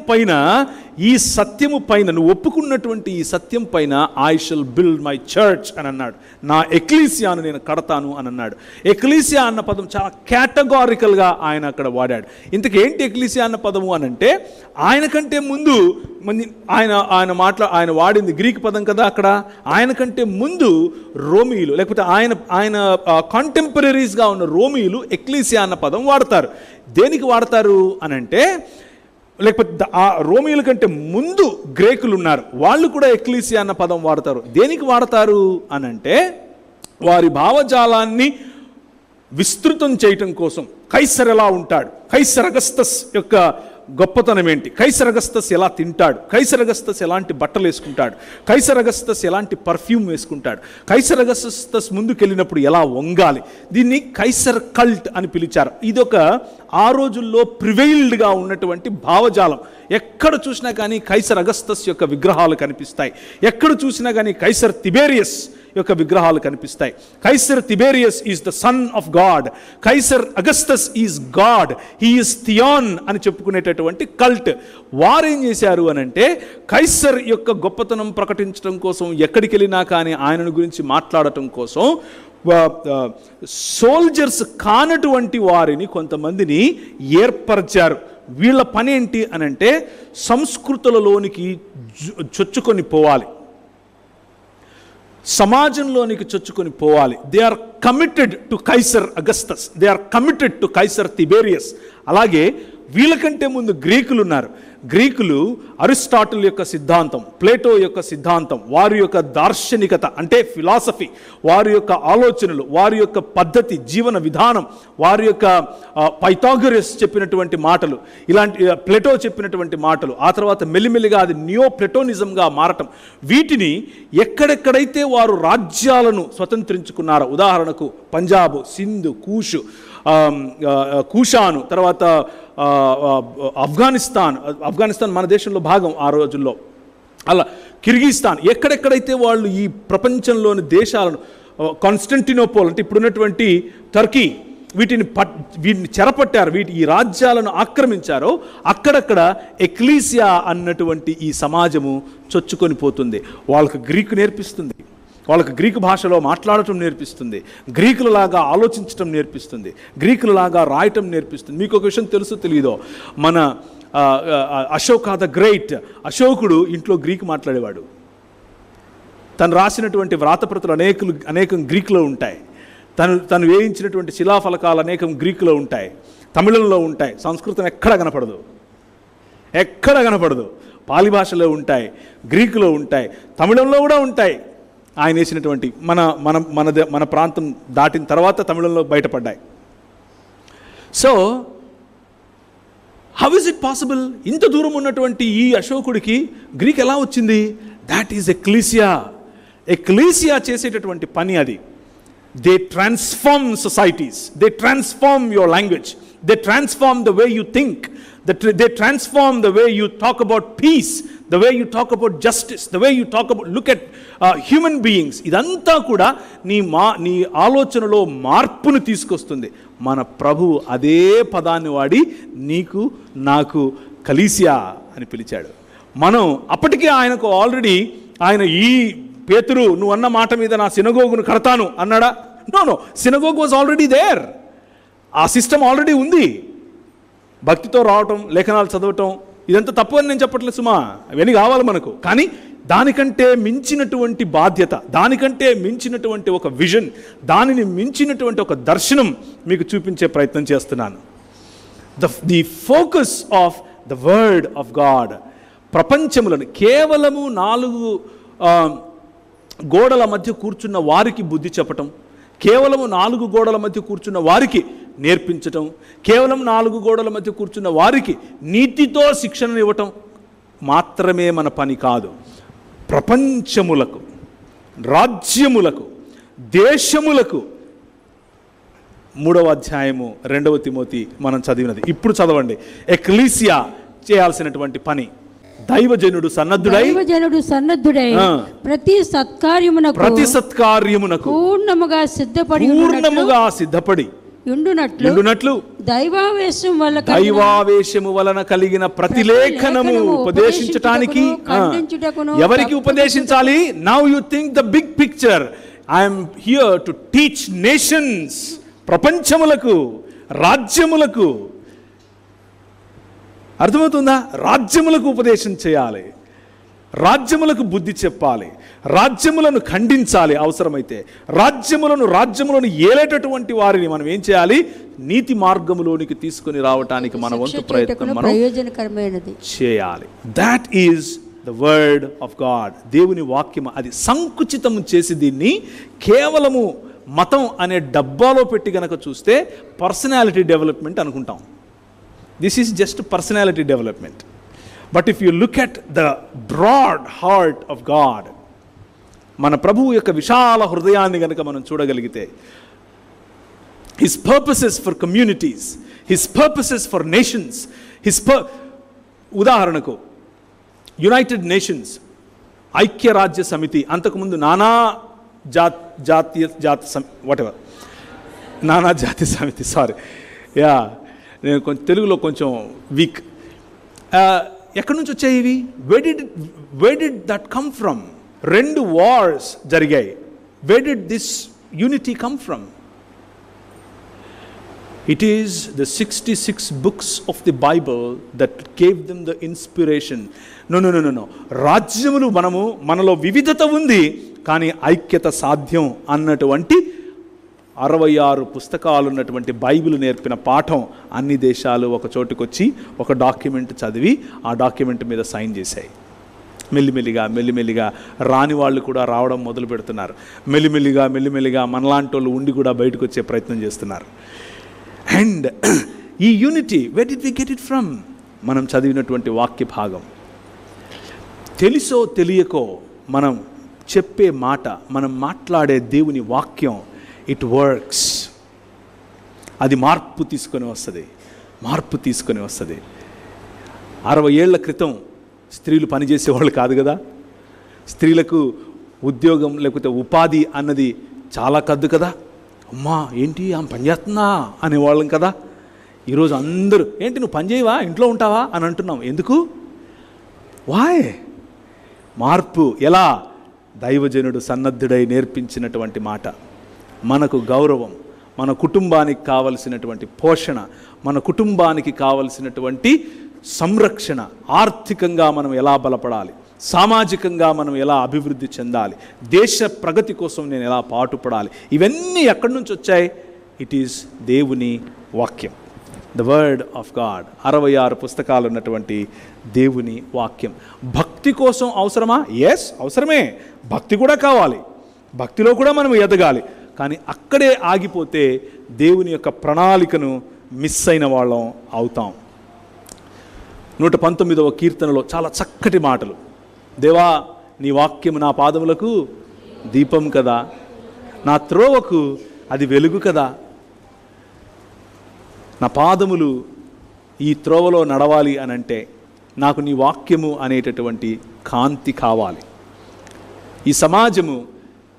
పైన నువ్వు ఒప్పుకున్నటువంటి ఈ సత్యం పైన I shall build my church అని అన్నాడు. నా ఎక్లీసియాను నేను కడతాను అని అన్నాడు. ఎక్లీసియా అన్న పదం చాలా కేటగారికల్గా ఆయన అక్కడ వాడాడు. ఇంతకు ఏంటి ఎక్లీసియా అన్న పదము అని అంటే, ఆయన కంటే ముందు ఆయన వాడింది గ్రీక్ పదం కదా. అక్కడ ఆయన కంటే ముందు రోమీయులు, లేకపోతే ఆయన కాంటెంపరీస్గా ఉన్న రోమీయులు ఎక్లీసియా అన్న పదం వాడతారు. దేనికి వాడతారు అని అంటే, లేకపోతే ఆ రోమీయుల కంటే ముందు గ్రేకులు ఉన్నారు, వాళ్ళు కూడా ఎక్లీసియా అన్న పదం వాడతారు. దేనికి వాడతారు అని అంటే, వారి భావజాలాన్ని విస్తృతం చేయటం కోసం. కైసర్ ఎలా ఉంటాడు, కైసర్ అగస్తస్ యొక్క గొప్పతనం ఏంటి, కైసర్ అగస్తస్ ఎలా తింటాడు, కైసర్ అగస్తస్ ఎలాంటి బట్టలు వేసుకుంటాడు, కైసర్ అగస్తస్ ఎలాంటి పర్ఫ్యూమ్ వేసుకుంటాడు, కైసర్ అగస్తస్ ముందుకెళ్ళినప్పుడు ఎలా వంగాలి, దీన్ని కైసర్ కల్ట్ అని పిలిచారు. ఇదొక ఆ రోజుల్లో ప్రివైల్డ్గా ఉన్నటువంటి భావజాలం. ఎక్కడ చూసినా కానీ కైసర్ అగస్తస్ యొక్క విగ్రహాలు కనిపిస్తాయి, ఎక్కడ చూసినా కానీ కైసర్ తిబేరియస్ యొక్క విగ్రహాలు కనిపిస్తాయి. Caesar Tiberius is the son of God, Caesar Augustus is God, he is theon అని చెప్పుకునేటటువంటి కల్ట్. వారేం చేశారు అని అంటే, కైసర్ యొక్క గొప్పతనం ప్రకటించడం కోసం, ఎక్కడికి వెళ్ళినా కానీ ఆయనను గురించి మాట్లాడటం కోసం సోల్జర్స్ కానటువంటి వారిని కొంతమందిని ఏర్పరిచారు. వీళ్ళ పని ఏంటి అని అంటే, సంస్కృతులలోనికి చొచ్చుకొని పోవాలి, సమాజంలోనికి చొచ్చుకొని పోవాలి. They are committed to Caesar Augustus, they are committed to Caesar Tiberius. అలాగే వీళ్ళకంటే ముందు గ్రీకులు ఉన్నారు. గ్రీకులు అరిస్టాటిల్ యొక్క సిద్ధాంతం, ప్లేటో యొక్క సిద్ధాంతం, వారి యొక్క దార్శనికత అంటే ఫిలాసఫీ, వారి యొక్క ఆలోచనలు, వారి యొక్క పద్ధతి, జీవన విధానం, వారి యొక్క పైథాగరస్ చెప్పినటువంటి మాటలు, ఇలాంటి ప్లేటో చెప్పినటువంటి మాటలు, ఆ తర్వాత మెల్లిమెల్లిగా అది నియో ప్లెటోనిజంగా మారటం. వీటిని ఎక్కడెక్కడైతే వారు రాజ్యాలను స్వతంత్రించుకున్నారో, ఉదాహరణకు పంజాబ్, సింధు, కూషాను, తర్వాత ఆఫ్ఘనిస్తాన్ మన దేశంలో భాగం ఆ రోజుల్లో, అలా కిర్గిస్తాన్, ఎక్కడెక్కడైతే వాళ్ళు ఈ ప్రపంచంలోని దేశాలను, కాన్స్టంటినోపోల్ అంటే ఇప్పుడున్నటువంటి టర్కీ, వీటిని చెరపట్టారు, ఈ రాజ్యాలను ఆక్రమించారో అక్కడక్కడ ఎక్లీసియా అన్నటువంటి ఈ సమాజము చొచ్చుకొని పోతుంది. వాళ్ళకు గ్రీకు నేర్పిస్తుంది, వాళ్ళకి గ్రీకు భాషలో మాట్లాడటం నేర్పిస్తుంది, గ్రీకులలాగా ఆలోచించటం నేర్పిస్తుంది, గ్రీకులలాగా రాయటం నేర్పిస్తుంది. మీకు ఒక విషయం తెలుసో తెలియదో, మన అశోక ద గ్రేట్, అశోకుడు ఇంట్లో గ్రీకు మాట్లాడేవాడు. తను రాసినటువంటి వ్రాతప్రతులు అనేకం గ్రీకులో ఉంటాయి, తను వేయించినటువంటి శిలాఫలకాలు అనేకం గ్రీకులో ఉంటాయి, తమిళంలో ఉంటాయి. సంస్కృతం ఎక్కడ కనపడదు. పాలి భాషలో ఉంటాయి, గ్రీకులో ఉంటాయి, తమిళంలో కూడా ఉంటాయి. ఆయన వేసినటువంటి మన ప్రాంతం దాటిన తర్వాత తమిళంలో బయటపడ్డాయి. So how is it possible? ఇంత దూరం ఉన్నటువంటి ఈ అశోకుడికి గ్రీక్ ఎలా వచ్చింది? దాట్ ఈజ్ ఎక్లీసియా చేసేటటువంటి పని అది. They transform societies, they transform your language, they transform the way you think, they transform the way you talk about peace, the way you talk about justice, the way you talk about, look at human beings. ఇదంతా కూడా నీ ఆలోచనలో మార్పును తీసుకొస్తుంది. మన ప్రభువు అదే పదాన్ని వాడి నీకు నాకు కలీసియా అని పిలిచాడు. మనం అప్పటికే ఆయనకు ఆల్రెడీ, ఆయన ఈ పేతురు నువ్వు అన్న మాట మీద నా సినగోగును కడతాను అన్నాడా? No, synagogue was already there. ఆ సిస్టమ్ ఆల్రెడీ ఉంది. భక్తితో రావటం, లేఖనాలు చదవటం, ఇదంతా తప్పు అని నేను చెప్పట్లేదు సుమా, అవన్నీ కావాలి మనకు. కానీ దానికంటే మించినటువంటి బాధ్యత, దానికంటే మించినటువంటి ఒక విజన్, దానిని మించినటువంటి ఒక దర్శనం మీకు చూపించే ప్రయత్నం చేస్తున్నాను. The focus of the word of God. ప్రపంచములను కేవలము 4 గోడల మధ్య కూర్చున్న వారికి బుద్ధి చెప్పటం, కేవలము 4 గోడల మధ్య కూర్చున్న వారికి నేర్పించటం, కేవలం 4 గోడల మధ్య కూర్చున్న వారికి నీతితో శిక్షణ ఇవ్వటం మాత్రమే మన పని కాదు. ప్రపంచములకు, రాజ్యములకు, దేశములకు 3వ అధ్యాయము 2వ తిమోతి మనం చదివినది. ఇప్పుడు చదవండి. ఎక్లీసియా చేయాల్సినటువంటి పని. దైవజనుడు సన్నద్ధుడై ప్రతి సత్కార్యమునకు పూర్ణముగా సిద్ధపడి ఉండునట్లు దైవావేశము వలన కలిగిన ప్రతిలేఖనము ఉపదేశించటానికి. ఎవరికి ఉపదేశించాలి? Now you think the big picture. I'm here to teach nations, ప్రపంచములకు, రాజ్యములకు. అర్థమవుతుందా? రాజ్యములకు ఉపదేశం చేయాలి, రాజ్యములకు బుద్ధి చెప్పాలి, రాజ్యములను ఖండించాలి, అవసరమైతే రాజ్యములను ఏలేటటువంటి వారిని మనం ఏం చేయాలి? నీతి మార్గములోనికి తీసుకొని రావటానికి మన వంతు ప్రయత్నం మనం ప్రయోజనకరమైనది చేయాలి. That is the word of God. దేవుని వాక్యం. అది సంకుచితం చేసి దీన్ని కేవలము మతం అనే డబ్బాలో పెట్టి గనక చూస్తే పర్సనాలిటీ డెవలప్మెంట్ అనుకుంటాం. This is just personality development. But if you look at the broad heart of God, మన ప్రభువు యొక్క విశాల హృదయాన్ని గనక మనం చూడగలిగితే, his purposes for communities, his purposes for nations, ఉదాహరణకు యునైటెడ్ నేషన్స్, ఐక్యరాజ్య సమితి, అంతకుముందు నానా జాతి సమితి, సారీ, నేను కొంచెం తెలుగులో కొంచెం వీక్. ఎక్కడి నుంచి వచ్చాయి ఇవి? where did that come from? 2 wars జరిగాయి. where did this unity come from? It is the 66 books of the Bible that gave them the inspiration. No. రాజ్యములు మనలో వివిధత ఉంది, కానీ ఐక్యత సాధ్యం అన్నటువంటి 66 పుస్తకాలు ఉన్నటువంటి బైబిల్ నేర్పిన పాఠం అన్ని దేశాలు ఒక చోటుకు వచ్చి ఒక డాక్యుమెంట్ చదివి ఆ డాక్యుమెంట్ మీద సైన్ చేశాయి. మెల్లిమెల్లిగా రాని వాళ్ళు కూడా రావడం మొదలు పెడుతున్నారు. మెల్లిమెల్లిగా మనలాంటి వాళ్ళు ఉండి కూడా బయటకు వచ్చే ప్రయత్నం చేస్తున్నారు. అండ్ ఈ unity, where did we get it from? మనం చదివినటువంటి వాక్య భాగం. తెలుసో తెలియకో మనం చెప్పే మాట, మనం మాట్లాడే దేవుని వాక్యం, ఇట్ వర్క్స్. అది మార్పు తీసుకొని వస్తుంది. 60 ఏళ్ల క్రితం స్త్రీలు పనిచేసేవాళ్ళు కాదు కదా. స్త్రీలకు ఉద్యోగం లేకపోతే ఉపాధి అన్నది చాలా కద్దు కదా. అమ్మా ఏంటి ఆమె పనిచేస్తుందా అనేవాళ్ళం కదా. ఈరోజు అందరూ ఏంటి నువ్వు పని చేయవా, ఇంట్లో ఉంటావా అని అంటున్నాం. ఎందుకు? వాయ్? మార్పు ఎలా? దైవజనుడు సన్నద్ధుడై నేర్పించినటువంటి మాట. మనకు గౌరవం, మన కుటుంబానికి కావలసినటువంటి పోషణ, మన కుటుంబానికి కావలసినటువంటి సంరక్షణ, ఆర్థికంగా మనం ఎలా బలపడాలి, సామాజికంగా మనం ఎలా అభివృద్ధి చెందాలి, దేశ ప్రగతి కోసం నేను ఎలా పాటుపడాలి, ఇవన్నీ ఎక్కడి నుంచి వచ్చాయి? ఇట్ ఈస్ దేవుని వాక్యం, ద వర్డ్ ఆఫ్ గాడ్. 66 పుస్తకాలు ఉన్నటువంటి దేవుని వాక్యం. భక్తి కోసం అవసరమా? ఎస్, అవసరమే. భక్తి కూడా కావాలి, భక్తిలో కూడా మనం ఎదగాలి. కానీ అక్కడే ఆగిపోతే దేవుని యొక్క ప్రణాళికను మిస్ అయిన వాళ్ళం అవుతాం. 119వ కీర్తనలో చాలా చక్కటి మాటలు. దేవా నీ వాక్యము నా పాదములకు దీపం కదా, నా త్రోవకు అది వెలుగు కదా. నా పాదములు ఈ త్రోవలో నడవాలి అనంటే నాకు నీ వాక్యము అనేటటువంటి కాంతి కావాలి. ఈ సమాజము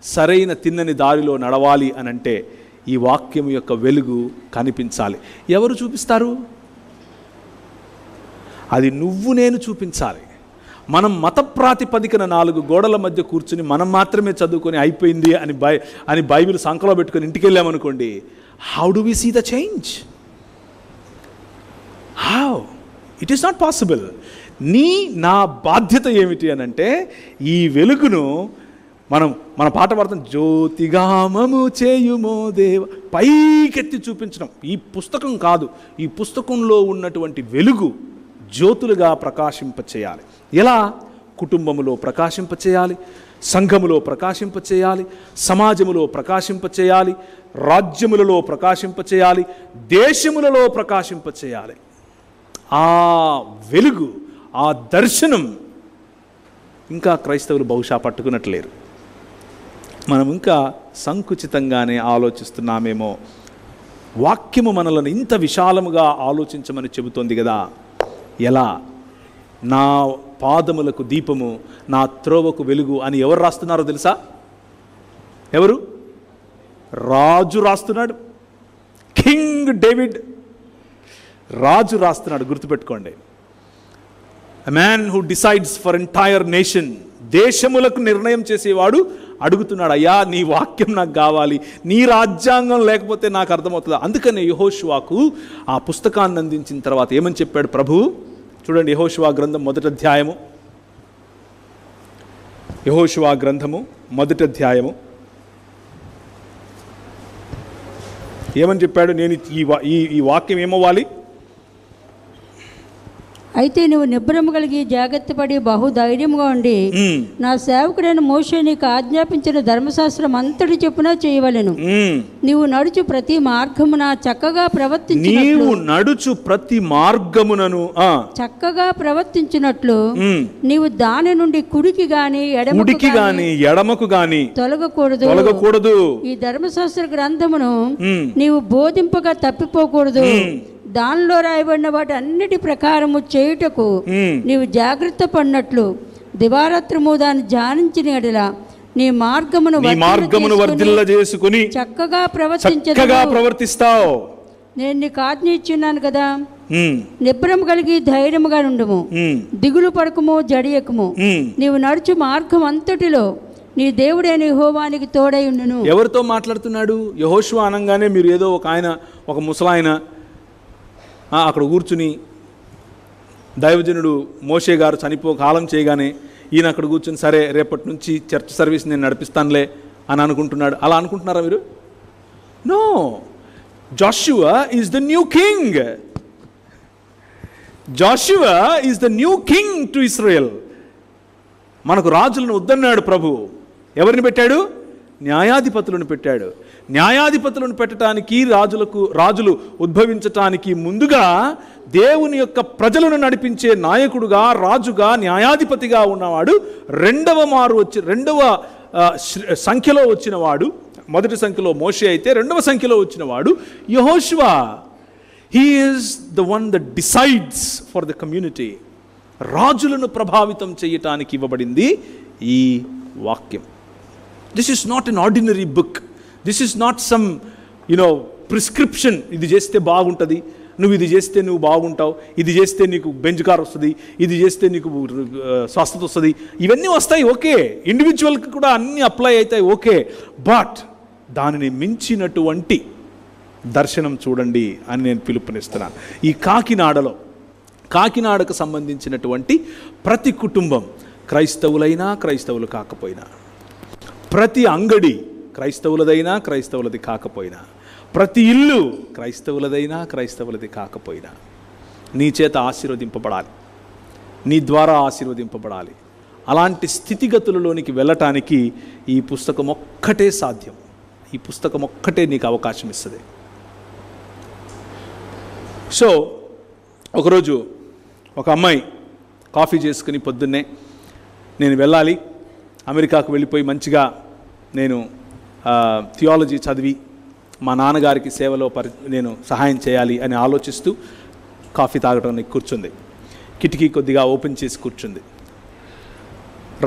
సరైన తిన్నని దారిలో నడవాలి అనంటే ఈ వాక్యము యొక్క వెలుగు కనిపించాలి. ఎవరు చూపిస్తారు? అది నువ్వు నేను చూపించాలి. మనం మత ప్రాతిపదికన 4 గోడల మధ్య కూర్చుని మనం మాత్రమే చదువుకొని అయిపోయింది అని బైబిల్ సంకలో పెట్టుకొని ఇంటికి వెళ్ళామనుకోండి, how do we see the change? How? It is not possible. నా బాధ్యత ఏమిటి అనంటే ఈ వెలుగును మన పాట పాడతాం, జ్యోతిగామము చేయుమో దేవ, పైకెత్తి చూపించడం. ఈ పుస్తకం కాదు, ఈ పుస్తకంలో ఉన్నటువంటి వెలుగు జ్యోతులుగా ప్రకాశింపచేయాలి. ఎలా? కుటుంబములో ప్రకాశింపచేయాలి, సంఘములో ప్రకాశింపచేయాలి, సమాజములో ప్రకాశింపచేయాలి, రాజ్యములలో ప్రకాశింపచేయాలి, దేశములలో ప్రకాశింపచేయాలి. ఆ వెలుగు, ఆ దర్శనం ఇంకా క్రైస్తవులు బహుశా పట్టుకున్నట్లేరు. మనం ఇంకా సంకుచితంగానే ఆలోచిస్తున్నామేమో. వాక్యము మనలను ఇంత విశాలముగా ఆలోచించమని చెబుతోంది కదా. ఎలా? నా పాదములకు దీపము, నా త్రోవకు వెలుగు అని ఎవరు రాస్తున్నారో తెలుసా? ఎవరు? రాజు రాస్తున్నాడు. కింగ్ డేవిడ్ రాజు రాస్తున్నాడు. గుర్తుపెట్టుకోండి. A man who decides for entire nation, దేశములకు నిర్ణయం చేసేవాడు అడుగుతున్నాడు, అయ్యా నీ వాక్యం నాకు కావాలి, నీ రాజ్యాంగం లేకపోతే నాకు అర్థమవుతుంది. అందుకనే యెహోషువకు ఆ పుస్తకాన్ని అందించిన తర్వాత ఏమని చెప్పాడు ప్రభువు? చూడండి, యెహోషువ గ్రంథం 1వ అధ్యాయము, యెహోషువ గ్రంథము 1వ అధ్యాయము ఏమని చెప్పాడు? నేను ఈ వాక్యం ఏమవ్వాలి? అయితే నువ్వు నిబ్బరము కలిగి జాగ్రత్త పడి బహుధైర్యంగా ఉండి నా సేవకుడైన మోషే నీకు ఆజ్ఞాపించిన ధర్మశాస్త్రం అంతటి చెప్పున చేయవలెను. నీవు నడుచు ప్రతి మార్గమున చక్కగా మార్గమునను చక్కగా ప్రవర్తించినట్లు నీవు దాని నుండి కుడికి గాని ఎడమకు గాని తొలగకూడదు. ఈ ధర్మశాస్త్ర గ్రంథమును నీవు బోధింపగా తప్పిపోకూడదు. దానిలో రాయబడిన వాటి అన్నిటి ప్రకారము చేయుటకు నీవు జాగ్రత్త పడినట్లు దివారాత్రము దాన్ని ధ్యానించిన ఎడల నీ మార్గమును వర్ధిల్ల చేసుకుని చక్కగా ప్రవర్తిస్తావు. నేను నీకు ఆజ్ఞ ఇచ్చున్నాను కదా. నిబ్బరం కలిగి ధైర్యముగా నుండుము, దిగులు పడకము, జడియకము. నీవు నడుచు మార్గం అంతటిలో నీ దేవుడైన యెహోవానికి తోడై ఉండును. ఎవరితో మాట్లాడుతున్నాడు? యెహోషువ అనగానే మీరు ఏదో ఒక ముసలాయన అక్కడ కూర్చుని, దైవజనుడు మోషే గారు కాలం చేయగానే ఈయన అక్కడ కూర్చుని, సరే రేపటి నుంచి చర్చ్ సర్వీస్ నేను నడిపిస్తానులే అని అనుకుంటున్నాడు. అలా అనుకుంటున్నారా మీరు? No, Joshua is the new king. Joshua is the new king to Israel. మనకు రాజులను వద్దన్నాడు ప్రభు. ఎవరిని పెట్టాడు? న్యాయాధిపతులను పెట్టాడు. న్యాయాధిపతులను పెట్టడానికి, రాజులు ఉద్భవించటానికి ముందుగా దేవుని యొక్క ప్రజలను నడిపించే నాయకుడుగా, రాజుగా, న్యాయాధిపతిగా ఉన్నవాడు రెండవ సంఖ్యలో వచ్చినవాడు. మొదటి సంఖ్యలో మోషే అయితే రెండవ సంఖ్యలో వచ్చినవాడు యెహోషువ. He is the one that decides for the community. రాజులను ప్రభావితం చేయటానికి ఇవ్వబడింది ఈ వాక్యం. This is not an ordinary book. This is not some prescription. ఇది చేస్తే బాగుంటుంది, నువ్వు ఇది చేస్తే నువ్వు బాగుంటావు, ఇది చేస్తే నీకు బెంచ్ కార్ వస్తుంది, ఇది చేస్తే నీకు స్వస్థత వస్తుంది. ఇవన్నీ వస్తాయి, ఓకే. ఇండివిజువల్కి కూడా అన్నీ అప్లై అవుతాయి, ఓకే. బట్ దానిని మించినటువంటి దర్శనం చూడండి అని నేను పిలుపునిస్తున్నాను. ఈ కాకినాడకు సంబంధించినటువంటి ప్రతి కుటుంబం, క్రైస్తవులైనా క్రైస్తవులు కాకపోయినా, ప్రతి అంగడి క్రైస్తవులదైనా క్రైస్తవులది కాకపోయినా, ప్రతి ఇల్లు క్రైస్తవులదైనా క్రైస్తవులది కాకపోయినా నీ చేత ఆశీర్వదింపబడాలి, నీ ద్వారా ఆశీర్వదింపబడాలి. అలాంటి స్థితిగతులలోనికి వెళ్ళటానికి ఈ పుస్తకం ఒక్కటే సాధ్యం. ఈ పుస్తకం ఒక్కటే నీకు అవకాశం ఇస్తుంది. సో ఒకరోజు ఒక అమ్మాయి కాఫీ చేసుకుని పొద్దున్నే నేను వెళ్ళాలి, అమెరికాకు వెళ్ళిపోయి మంచిగా నేను థియాలజీ చదివి మా నాన్నగారికి సేవలో నేను సహాయం చేయాలి అని ఆలోచిస్తూ కాఫీ తాగడానికి కూర్చుంది. కిటికీ కొద్దిగా ఓపెన్ చేసి కూర్చుంది.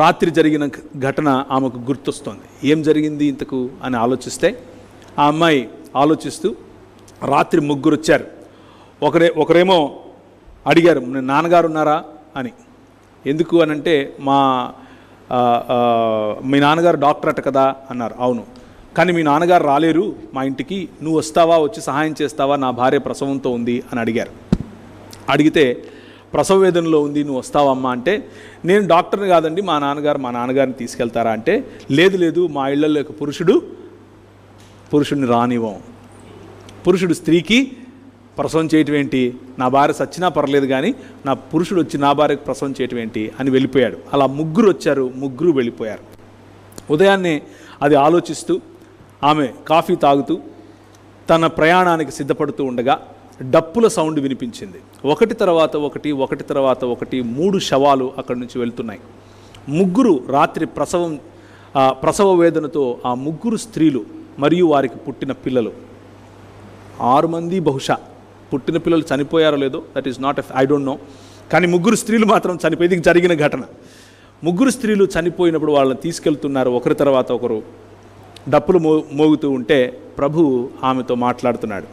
రాత్రి జరిగిన ఘటన ఆమెకు గుర్తొస్తుంది. ఏం జరిగింది ఇంతకు అని ఆలోచిస్తే, ఆ అమ్మాయి ఆలోచిస్తూ, రాత్రి ముగ్గురు వచ్చారు. ఒకరేమో అడిగారు, నాన్నగారు ఉన్నారా అని. ఎందుకు అనంటే, మీ నాన్నగారు డాక్టర్ అట కదా అన్నారు. అవును, కానీ మీ నాన్నగారు రాలేరు మా ఇంటికి, నువ్వు వస్తావా, వచ్చి సహాయం చేస్తావా, నా భార్య ప్రసవంతో ఉంది అని అడిగారు. అడిగితే ప్రసవ వేదనలో ఉంది, నువ్వు వస్తావమ్మా అంటే, నేను డాక్టర్ని కాదండి, మా నాన్నగారిని తీసుకెళ్తారా అంటే, లేదు మా ఇళ్లలో పురుషుడిని రానివ్వం. పురుషుడు స్త్రీకి ప్రసవం చేయటం ఏంటి, నా భార్య సచ్చినా పర్లేదు కానీ నా పురుషుడు వచ్చి నా భార్యకు ప్రసవం చేయటం ఏంటి అని వెళ్ళిపోయాడు. అలా ముగ్గురు వచ్చారు, ముగ్గురు వెళ్ళిపోయారు. ఉదయాన్నే అది ఆలోచిస్తూ ఆమె కాఫీ తాగుతూ తన ప్రయాణానికి సిద్ధపడుతూ ఉండగా డప్పుల సౌండ్ వినిపించింది. ఒకటి తర్వాత ఒకటి 3 శవాలు అక్కడి నుంచి వెళ్తున్నాయి. ముగ్గురు రాత్రి ప్రసవ వేదనతో ఆ ముగ్గురు స్త్రీలు మరియు వారికి పుట్టిన పిల్లలు, 6 మంది బహుశా పుట్టిన పిల్లలు చనిపోయారో లేదో, that is not I don't know. కానీ 3 స్త్రీలు మాత్రం చనిపోయి, ఇది జరిగిన ఘటన. 3 స్త్రీలు చనిపోయినప్పుడు వాళ్ళని తీసుకెళ్తున్నారు, ఒకరి తర్వాత ఒకరు డప్పులు మోగుతూ ఉంటే ప్రభువు ఆమెతో మాట్లాడుతున్నాడు.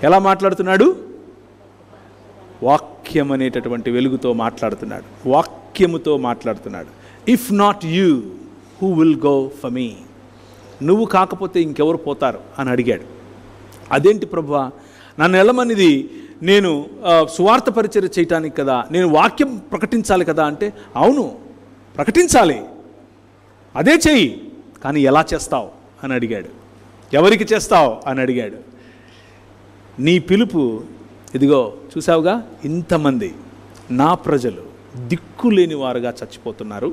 ఎలా మాట్లాడుతున్నాడు? వాక్యం అనేటటువంటి వెలుగుతో మాట్లాడుతున్నాడు, వాక్యముతో మాట్లాడుతున్నాడు. If not you who will go for me, నువ్వు కాకపోతే ఇంకెవరు పోతారు అని అడిగాడు. అదేంటి ప్రభువా, నన్ను వెళ్ళమనిది నేను సువార్త పరిచర్య చేయటానికి కదా, నేను వాక్యం ప్రకటించాలి కదా అంటే, అవును ప్రకటించాలి, అదే చెయ్యి, కానీ ఎలా చేస్తావు అని అడిగాడు. ఎవరికి చేస్తావు అని అడిగాడు. నీ పిలుపు ఇదిగో చూసావుగా, ఇంతమంది నా ప్రజలు దిక్కులేని వారుగా చచ్చిపోతున్నారు,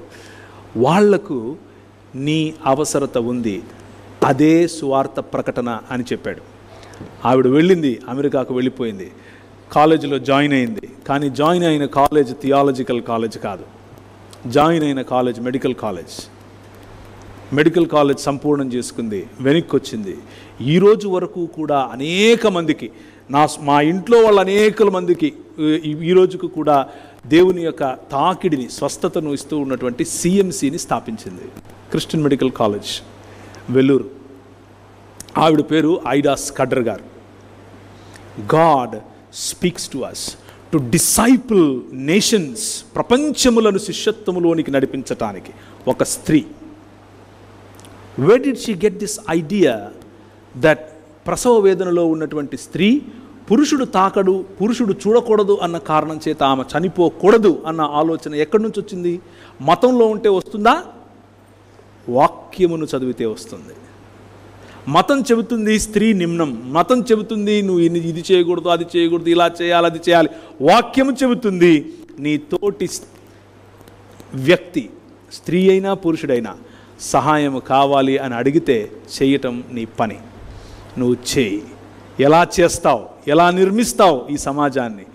వాళ్లకు నీ అవసరత ఉంది, అదే సువార్త ప్రకటన అని చెప్పాడు. ఆవిడ వెళ్ళింది, అమెరికాకు వెళ్ళిపోయింది, కాలేజీలో జాయిన్ అయింది. కానీ జాయిన్ అయిన కాలేజ్ థియాలజికల్ కాలేజ్ కాదు, జాయిన్ అయిన college medical college. Medical college సంపూర్ణం చేసుకుంది, వెనక్కి వచ్చింది. ఈరోజు వరకు కూడా అనేక మందికి, మా ఇంట్లో వాళ్ళ అనేక మందికి ఈ రోజుకు కూడా దేవుని యొక్క తాకిడిని, స్వస్థతను ఇస్తూ ఉన్నటువంటి సిఎంసిని స్థాపించింది, క్రిస్టియన్ మెడికల్ కాలేజ్ వెల్లూరు. ఆవిడ పేరు ఐడా స్కడ్డర్ గారు. God speaks to us to disciple nations, ప్రపంచములను శిష్యత్వములోనికి నడిపించటానికి ఒక స్త్రీ. Where did she get this idea that ప్రసవ వేదనలో ఉన్నటువంటి స్త్రీ పురుషుడు తాకడు, పురుషుడు చూడకూడదు అన్న కారణం చేత ఆమె చనిపోకూడదు అన్న ఆలోచన ఎక్కడి నుంచి వచ్చింది? మతంలో ఉంటే వస్తుందా? వాక్యమును చదివితే వస్తుంది. మతం చెబుతుంది స్త్రీ నిమ్నం, మతం చెబుతుంది నువ్వు ఇది చేయకూడదు, అది చేయకూడదు, ఇలా చేయాలి, అది చేయాలి. వాక్యము చెబుతుంది నీ తోటి వ్యక్తి, స్త్రీ అయినా పురుషుడైనా, సహాయం కావాలి అని అడిగితే చేయటం నీ పని, నువ్వు చేయి. ఎలా చేస్తావు, ఎలా నిర్మిస్తావు ఈ సమాజాన్ని?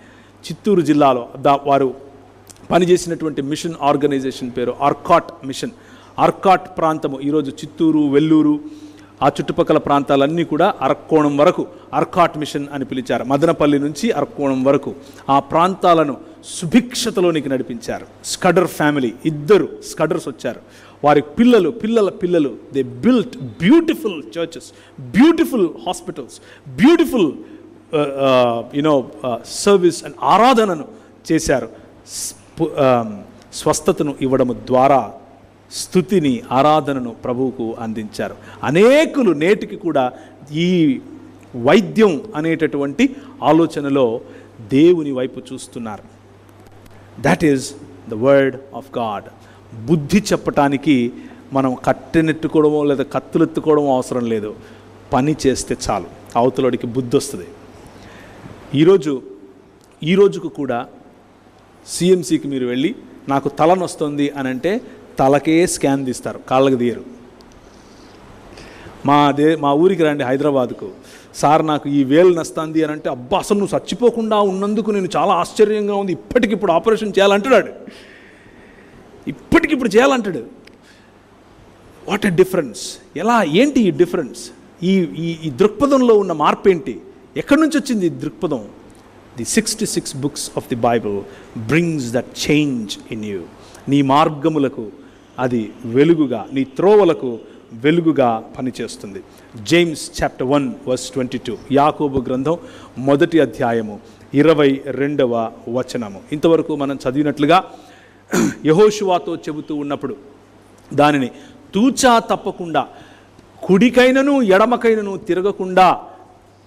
చిత్తూరు జిల్లాలో వారు పనిచేసినటువంటి మిషన్ ఆర్గనైజేషన్ పేరు ఆర్కాట్ మిషన్. ఆర్కాట్ ప్రాంతము ఈరోజు చిత్తూరు, వెల్లూరు, ఆ చుట్టుపక్కల ప్రాంతాలన్నీ కూడా అరక్కోణం వరకు ఆర్కాట్ మిషన్ అని పిలిచారు. మదనపల్లి నుంచి అరక్కోణం వరకు ఆ ప్రాంతాలను సుభిక్షతలోనికి నడిపించారు. స్కడర్ ఫ్యామిలీ, 2 స్కడర్స్ వచ్చారు, వారి పిల్లలు they built beautiful churches, beautiful hospitals, beautiful service and ఆరాధనను చేశారు. స్వస్థతను ఇవ్వడము ద్వారా స్తుతిని, ఆరాధనను ప్రభువుకు అందించారు. అనేకులు నేటికి కూడా ఈ వైద్యం అనేటటువంటి ఆలోచనలో దేవుని వైపు చూస్తున్నారు. That is the word of God. బుద్ధి చెప్పటానికి మనం కట్టెనెట్టుకోవడమో లేదా కత్తులెత్తుకోవడమో అవసరం లేదు, పని చేస్తే చాలు, అవతలోడికి బుద్ధి వస్తుంది. ఈ రోజుకు కూడా సిఎంసికి మీరు వెళ్ళి నాకు తలనొస్తుంది అని అంటే తలకే స్కాన్ తీస్తారు, కాళ్ళకు తీయరు. మా ఊరికి రండి హైదరాబాద్కు, సార్ నాకు ఈ వేలు నస్తుంది అని అంటే, అబ్బా అసలు నువ్వు చచ్చిపోకుండా ఉన్నందుకు నేను చాలా ఆశ్చర్యంగా ఉంది, ఇప్పటికిప్పుడు ఆపరేషన్ చేయాలంటాడు, ఇప్పటికిప్పుడు చేయాలంటాడు. What a difference! ఏంటి ఈ డిఫరెన్స్? ఈ దృక్పథంలో ఉన్న మార్పు ఏంటి? ఎక్కడి నుంచి వచ్చింది ఈ దృక్పథం? The 66 books of the Bible brings that change in you. నీ మార్గములకు అది వెలుగుగా, నీ త్రోవలకు వెలుగుగా పనిచేస్తుంది. జేమ్స్ చాప్టర్ 1 verse 22, యాకోబు గ్రంథం 1వ అధ్యాయము 22వ వచనము. ఇంతవరకు మనం చదివినట్లుగా యెహోషువాతో చెబుతూ ఉన్నప్పుడు దానిని తూచా తప్పకుండా, కుడికైనను ఎడమకైనను తిరగకుండా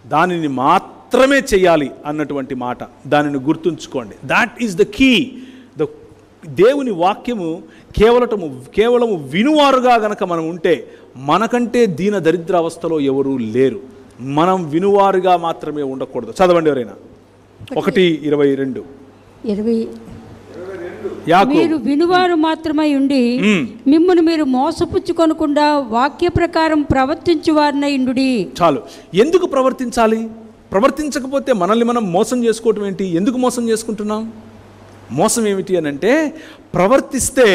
దానిని మాత్రమే చేయాలి అన్నటువంటి మాట, దానిని గుర్తుంచుకోండి. That is the key. దేవుని వాక్యము కేవలము వినువారుగా గనక మనం ఉంటే, మనకంటే దీన దరిద్ర అవస్థలో ఎవరూ లేరు. మనం వినువారుగా మాత్రమే ఉండకూడదు. చదవండి ఎవరైనా. 1:22. మీరు వినువారు మాత్రమై ఉండి మిమ్మును మీరు మోసపుచ్చుకొనకుండా వాక్య ప్రకారం ప్రవర్తించువారినై ఉండుడి. చాలు. ఎందుకు ప్రవర్తించాలి? ప్రవర్తించకపోతే మనల్ని మనం మోసం చేసుకోవటం ఏంటి? ఎందుకు మోసం చేసుకుంటున్నాం? మోసం ఏమిటి అని అంటే, ప్రవర్తిస్తే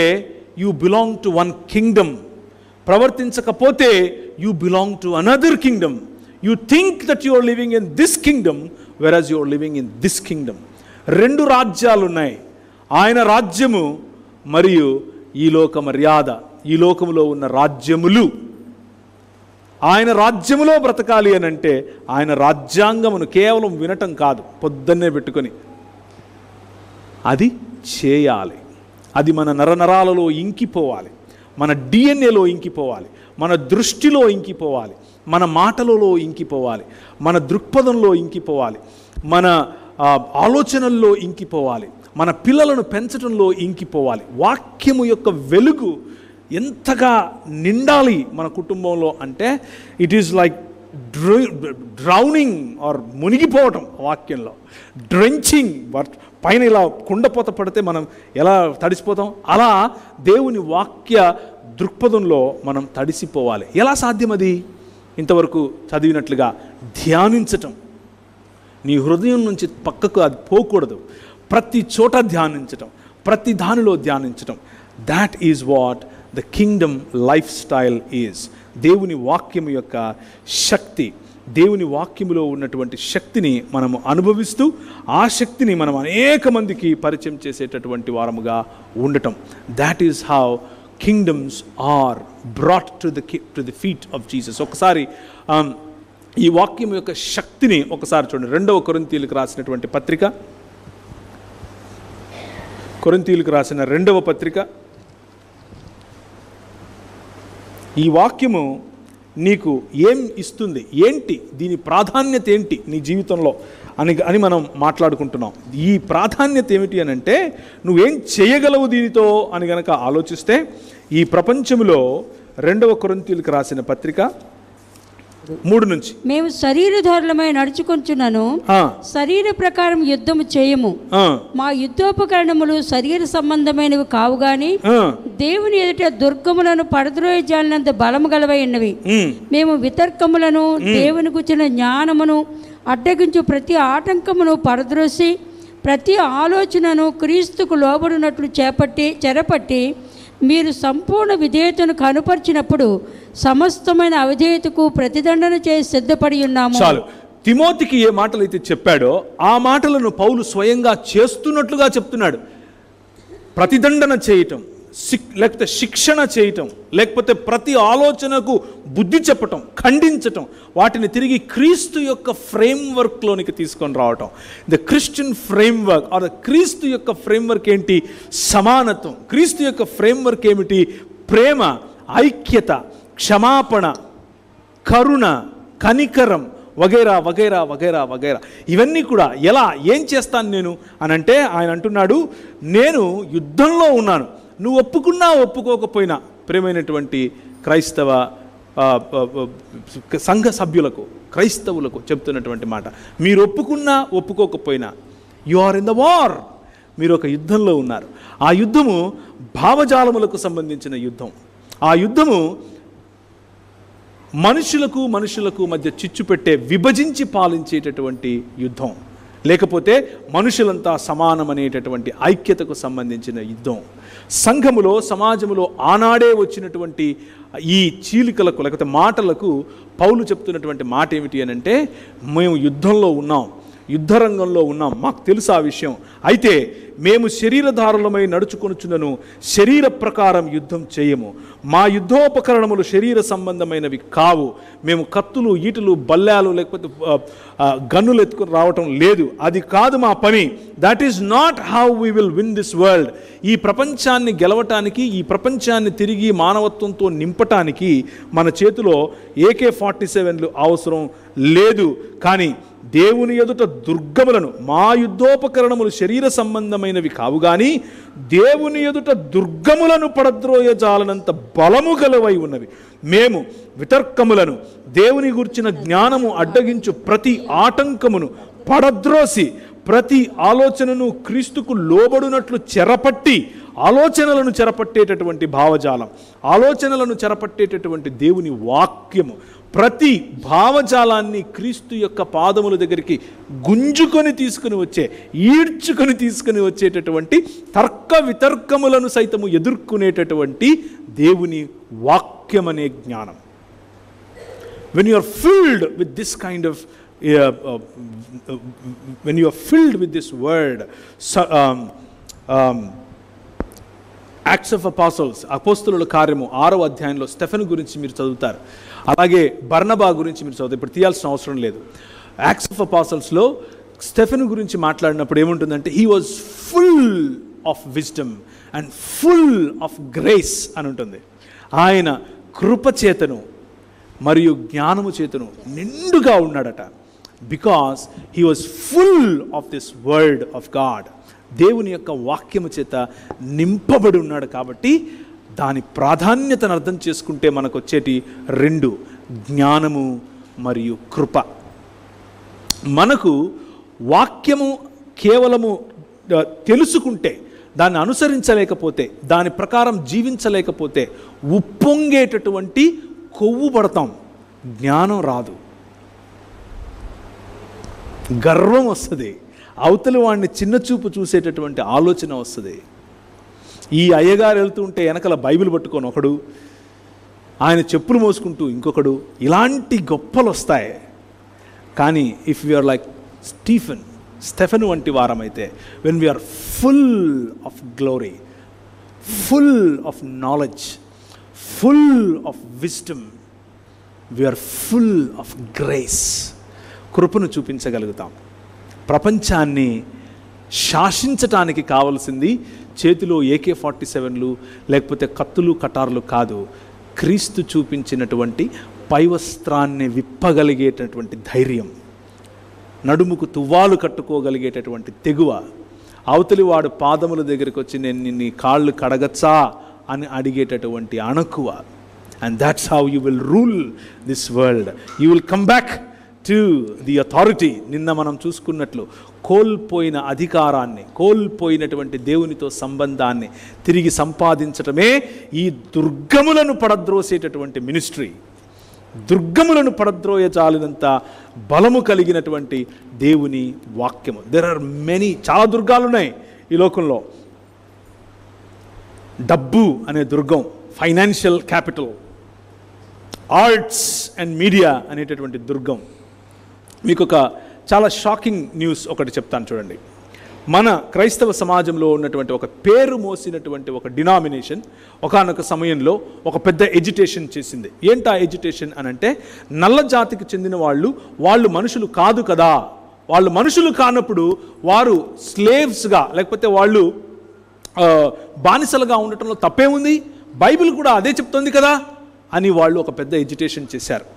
you belong to one kingdom, ప్రవర్తించకపోతే you belong to another kingdom. You think that you are living in this kingdom whereas you are living in this kingdom. 2 రాజ్యాలు ఉన్నాయి. ఆయన రాజ్యము మరియు ఈ లోక మర్యాద, ఈ లోకములో ఉన్న రాజ్యములు. ఆయన రాజ్యములో బ్రతకాలి అని అంటే ఆయన రాజ్యాంగమును కేవలం వినటం కాదు, పొద్దున్నే పెట్టుకొని అది చేయాలి. అది మన నరనరాలలో ఇంకిపోవాలి, మన డిఎన్ఏలో ఇంకిపోవాలి, మన దృష్టిలో ఇంకిపోవాలి, మన మాటలలో ఇంకిపోవాలి, మన దృక్పథంలో ఇంకిపోవాలి, మన ఆలోచనల్లో ఇంకిపోవాలి, మన పిల్లలను పెంచడంలో ఇంకిపోవాలి. వాక్యము యొక్క వెలుగు ఎంతగా నిండాలి మన కుటుంబంలో అంటే it is like drowning or మునిగిపోవటం వాక్యంలో, డ్రెంచింగ్. పైన ఇలా కుండపోత పడితే మనం ఎలా తడిసిపోతాం, అలా దేవుని వాక్య దృక్పథంలో మనం తడిసిపోవాలి. ఎలా సాధ్యం అది? ఇంతవరకు చదివినట్లుగా ధ్యానించటం. నీ హృదయం నుంచి పక్కకు అది పోకూడదు. ప్రతి చోట ధ్యానించటం, ప్రతి దానిలో ధ్యానించటం. That is what the kingdom life style is. దేవుని వాక్యం యొక్క శక్తి, దేవుని వాక్యములో ఉన్నటువంటి శక్తిని మనము అనుభవిస్తూ ఆ శక్తిని మనం అనేక మందికి పరిచయం చేసేటటువంటి వారముగా ఉండటం. That is how kingdoms are brought to the feet of Jesus. ఒకసారి ఈ వాక్యం యొక్క శక్తిని ఒకసారి చూడండి. 2వ కొరింథీయులకు రాసినటువంటి పత్రిక, కొరింథీయులకు రాసిన 2వ పత్రిక. ఈ వాక్యము నీకు ఏం ఇస్తుంది, ఏంటి దీని ప్రాధాన్యత ఏంటి నీ జీవితంలో అని మనం మాట్లాడుకుంటున్నాం. ఈ ప్రాధాన్యత ఏమిటి అని అంటే నువ్వేం చేయగలవు దీనితో అని గనక ఆలోచిస్తే, ఈ ప్రపంచంలో 2వ కొరింథీయులకు రాసిన పత్రిక 3 నుంచి, మేము శరీరధారులమై నడుచుకొంచున్నాను, శరీర ప్రకారం యుద్ధము చేయము, మా యుద్ధోపకరణములు శరీర సంబంధమైనవి కావు గాని దేవుని ఎదుట దుర్గములను పడద్రోయజాలినంత బలము గలవై ఉన్నవి. మేము వితర్కములను దేవుని గుర్చిన జ్ఞానమును అడ్డగించు ప్రతి ఆటంకమును పడద్రోసి ప్రతి ఆలోచనను క్రీస్తుకు లోబడినట్లు చెరపట్టి మీరు సంపూర్ణ విధేయతను కనుపరిచినప్పుడు సమస్తమైన అవిధేయతకు ప్రతిదండన చేసి సిద్ధపడి ఉన్నాము. చాలు. తిమోతికి ఏ మాటలు అయితే చెప్పాడో ఆ మాటలను పౌలు స్వయంగా చేస్తున్నట్లుగా చెప్తున్నాడు. ప్రతిదండన చేయటం, లేకపోతే శిక్షణ చేయటం, లేకపోతే ప్రతి ఆలోచనకు బుద్ధి చెప్పటం, ఖండించటం, వాటిని తిరిగి క్రీస్తు యొక్క ఫ్రేమ్వర్క్లోనికి తీసుకొని రావటం. ద క్రిస్టియన్ ఫ్రేమ్వర్క్ ఆర్ క్రీస్తు యొక్క ఫ్రేమ్వర్క్ ఏంటి? సమానత్వం. క్రీస్తు యొక్క ఫ్రేమ్వర్క్ ఏమిటి? ప్రేమ, ఐక్యత, క్షమాపణ, కరుణ, కనికరం, వగైరా వగైరా వగైరా వగైరా. ఇవన్నీ కూడా ఎలా, ఏం చేస్తాను నేను అని అంటే ఆయన అంటున్నాడు, నేను యుద్ధంలో ఉన్నాను. నువ్వు ఒప్పుకున్నా ఒప్పుకోకపోయినా ప్రియమైనటువంటి క్రైస్తవ సంఘ సభ్యులకు, క్రైస్తవులకు చెప్తున్నటువంటి మాట, మీరు ఒప్పుకున్నా ఒప్పుకోకపోయినా you are in the war. మీరు ఒక యుద్ధంలో ఉన్నారు. ఆ యుద్ధము భావజాలములకు సంబంధించిన యుద్ధం. ఆ యుద్ధము మనుషులకు మధ్య చిచ్చు పెట్టే, విభజించి పాలించేటటువంటి యుద్ధం, లేకపోతే మనుషులంతా సమానమనేటటువంటి ఐక్యతకు సంబంధించిన యుద్ధం. సంఘములో, సమాజములో ఆనాడే వచ్చినటువంటి ఈ చీలికలకు లేకపోతే మాటలకు పౌలు చెప్తున్నటువంటి మాట ఏమిటి అని అంటే, మేము యుద్ధంలో ఉన్నాం, యుద్ధరంగంలో ఉన్నాం, మాకు తెలుసు ఆ విషయం. అయితే మేము శరీరధారులమై నడుచుకొనుచున్నను, శరీర ప్రకారం యుద్ధం చేయము. మా యుద్ధోపకరణములు శరీర సంబంధమైనవి కావు. మేము కత్తులు, ఈటులు, బల్లాలు లేకపోతే గన్నులు ఎత్తుకుని రావటం లేదు. అది కాదు మా పని. That is not how we will win this world. ఈ ప్రపంచాన్ని గెలవటానికి, ఈ ప్రపంచాన్ని తిరిగి మానవత్వంతో నింపటానికి మన చేతిలో AK-47లు అవసరం లేదు. కానీ దేవుని ఎదుట దుర్గములను, మా యుద్ధోపకరణములు శరీర సంబంధమైనవి కావు గాని దేవుని ఎదుట దుర్గములను పడద్రోయజాలనంత బలము గలవై ఉన్నవి. మేము వితర్కములను, దేవుని గుర్చిన జ్ఞానము అడ్డగించు ప్రతి ఆటంకమును పడద్రోసి ప్రతి ఆలోచనను క్రీస్తుకు లోబడినట్లు చెరపట్టి, ఆలోచనలను చెరపట్టేటటువంటి భావజాలం, ఆలోచనలను చెరపట్టేటటువంటి దేవుని వాక్యము, ప్రతి భావజాలాన్ని క్రీస్తు యొక్క పాదముల దగ్గరికి గుంజుకొని తీసుకుని వచ్చే, ఈడ్చుకొని తీసుకుని వచ్చేటటువంటి తర్క వితర్కములను సైతము ఎదుర్కొనేటటువంటి దేవుని వాక్యం అనే జ్ఞానం. When you are filled with this kind of when you are filled with this word, acts of apostles, అపోస్తలుల కార్యము 6వ అధ్యాయంలో స్టెఫెన్ గురించి మీరు చదువుతారు. అలాగే బర్నబా గురించి మీరు చదువుతారు. ఇప్పుడు తీయాల్సిన అవసరం లేదు. యాక్ట్స్ ఆఫ్ అపోస్టల్స్లో స్టెఫెన్ గురించి మాట్లాడినప్పుడు ఏముంటుందంటే, he was full of wisdom and full of grace అని ఉంటుంది. ఆయన కృప చేతను మరియు జ్ఞానము చేతను నిండుగా ఉన్నాడట. Because he was full of this word of God. దేవుని యొక్క వాక్యము చేత నింపబడి ఉన్నాడు. కాబట్టి దాని ప్రాధాన్యతను అర్థం చేసుకుంటే మనకు వచ్చేటి 2, జ్ఞానము మరియు కృప. మనకు వాక్యము కేవలము తెలుసుకుంటే, దాన్ని అనుసరించలేకపోతే, దాని ప్రకారం జీవించలేకపోతే ఉప్పొంగేటటువంటి కొవ్వు పడతాం, జ్ఞానం రాదు, గర్వం వస్తుంది, అవతలి వాడిని చిన్న చూపు చూసేటటువంటి ఆలోచన వస్తుంది. ఈ అయ్యగారు వెళ్తుంటే వెనకల బైబిల్ పట్టుకొని ఒకడు, ఆయన చెప్పులు మోసుకుంటూ ఇంకొకడు, ఇలాంటి గొప్పలు వస్తాయి. కానీ ఇఫ్ వీఆర్ లైక్ స్టెఫెన్ వంటి వారమైతే, when we are full of glory, full of knowledge, full of wisdom, we are full of grace, కృపను చూపించగలుగుతాం. ప్రపంచాన్ని శాసించటానికి కావలసింది చేతిలో AK-47లు లేకపోతే కత్తులు కటార్లు కాదు, క్రీస్తు చూపించినటువంటి పైవస్త్రాన్ని విప్పగలిగేటటువంటి ధైర్యం, నడుముకు తువ్వాలు కట్టుకోగలిగేటటువంటి తెగువ, అవతలి వాడు పాదముల దగ్గరికి వచ్చి నేను నీ కాళ్ళు కడగచ్చా అని అడిగేటటువంటి అణకువ. And that's how you will rule this world. You will come back to the authority. నిన్న మనం చూసుకున్నట్లు కోల్పోయిన అధికారాన్ని, కోల్పోయినటువంటి దేవునితో సంబంధాన్ని తిరిగి సంపాదించటమే ఈ దుర్గములను పడద్రోసేటటువంటి మినిస్ట్రీ. దుర్గములను పడద్రోయచాలినంత బలము కలిగినటువంటి దేవుని వాక్యము. దెర్ ఆర్ మెనీ, చాలా దుర్గాలు ఉన్నాయి ఈ లోకంలో. డబ్బు అనే దుర్గం, financial capital, arts and media అనేటటువంటి దుర్గం. మీకు ఒక చాలా షాకింగ్ న్యూస్ ఒకటి చెప్తాను చూడండి. మన క్రైస్తవ సమాజంలో ఉన్నటువంటి ఒక పేరు మోసినటువంటి ఒక డినామినేషన్ ఒకానొక సమయంలో ఒక పెద్ద ఎజిటేషన్ చేసింది. ఏంటా ఎజిటేషన్ అని అంటే, నల్ల జాతికి చెందిన వాళ్ళు మనుషులు కాదు కదా, వాళ్ళు మనుషులు కానప్పుడు వారు స్లేవ్స్గా లేకపోతే వాళ్ళు బానిసలుగా ఉండటంలో తప్పేముంది, బైబిల్ కూడా అదే చెప్తోంది కదా అని వాళ్ళు ఒక పెద్ద ఎజిటేషన్ చేశారు.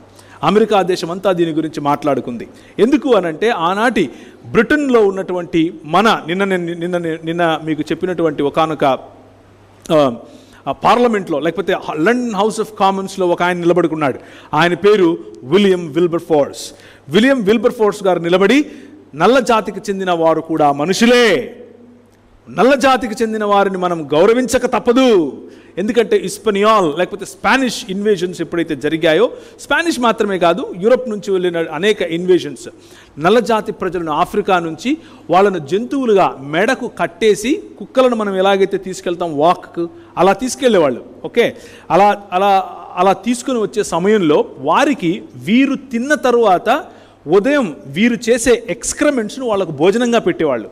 అమెరికా దేశం అంతా దీని గురించి మాట్లాడుకుంది. ఎందుకు అనంటే, ఆనాటి బ్రిటన్లో ఉన్నటువంటి మన నిన్న మీకు చెప్పినటువంటి ఒకానొక పార్లమెంట్లో లేకపోతే లండన్ హౌస్ ఆఫ్ కామన్స్లో ఒక ఆయన నిలబడుకున్నాడు. ఆయన పేరు విలియం విల్బర్ఫోర్స్. విలియం విల్బర్ఫోర్స్ గారు నిలబడి, నల్ల జాతికి చెందిన వారు కూడా మనుషులే, నల్ల జాతికి చెందిన వారిని మనం గౌరవించక తప్పదు. ఎందుకంటే ఇస్పనియాల్ లేకపోతే స్పానిష్ ఇన్వేషన్స్ ఎప్పుడైతే జరిగాయో, స్పానిష్ మాత్రమే కాదు, యూరప్ నుంచి వెళ్ళిన అనేక ఇన్వేషన్స్, నల్ల జాతి ప్రజలను ఆఫ్రికా నుంచి వాళ్ళను జంతువులుగా మెడకు కట్టేసి, కుక్కలను మనం ఎలాగైతే తీసుకెళ్తాం వాక్కు, అలా తీసుకెళ్లేవాళ్ళు. ఓకే, అలా తీసుకుని వచ్చే సమయంలో వారికి వీరు తిన్న తరువాత ఉదయం వీరు చేసే ఎక్స్క్రమెంట్స్ను వాళ్ళకు భోజనంగా పెట్టేవాళ్ళు.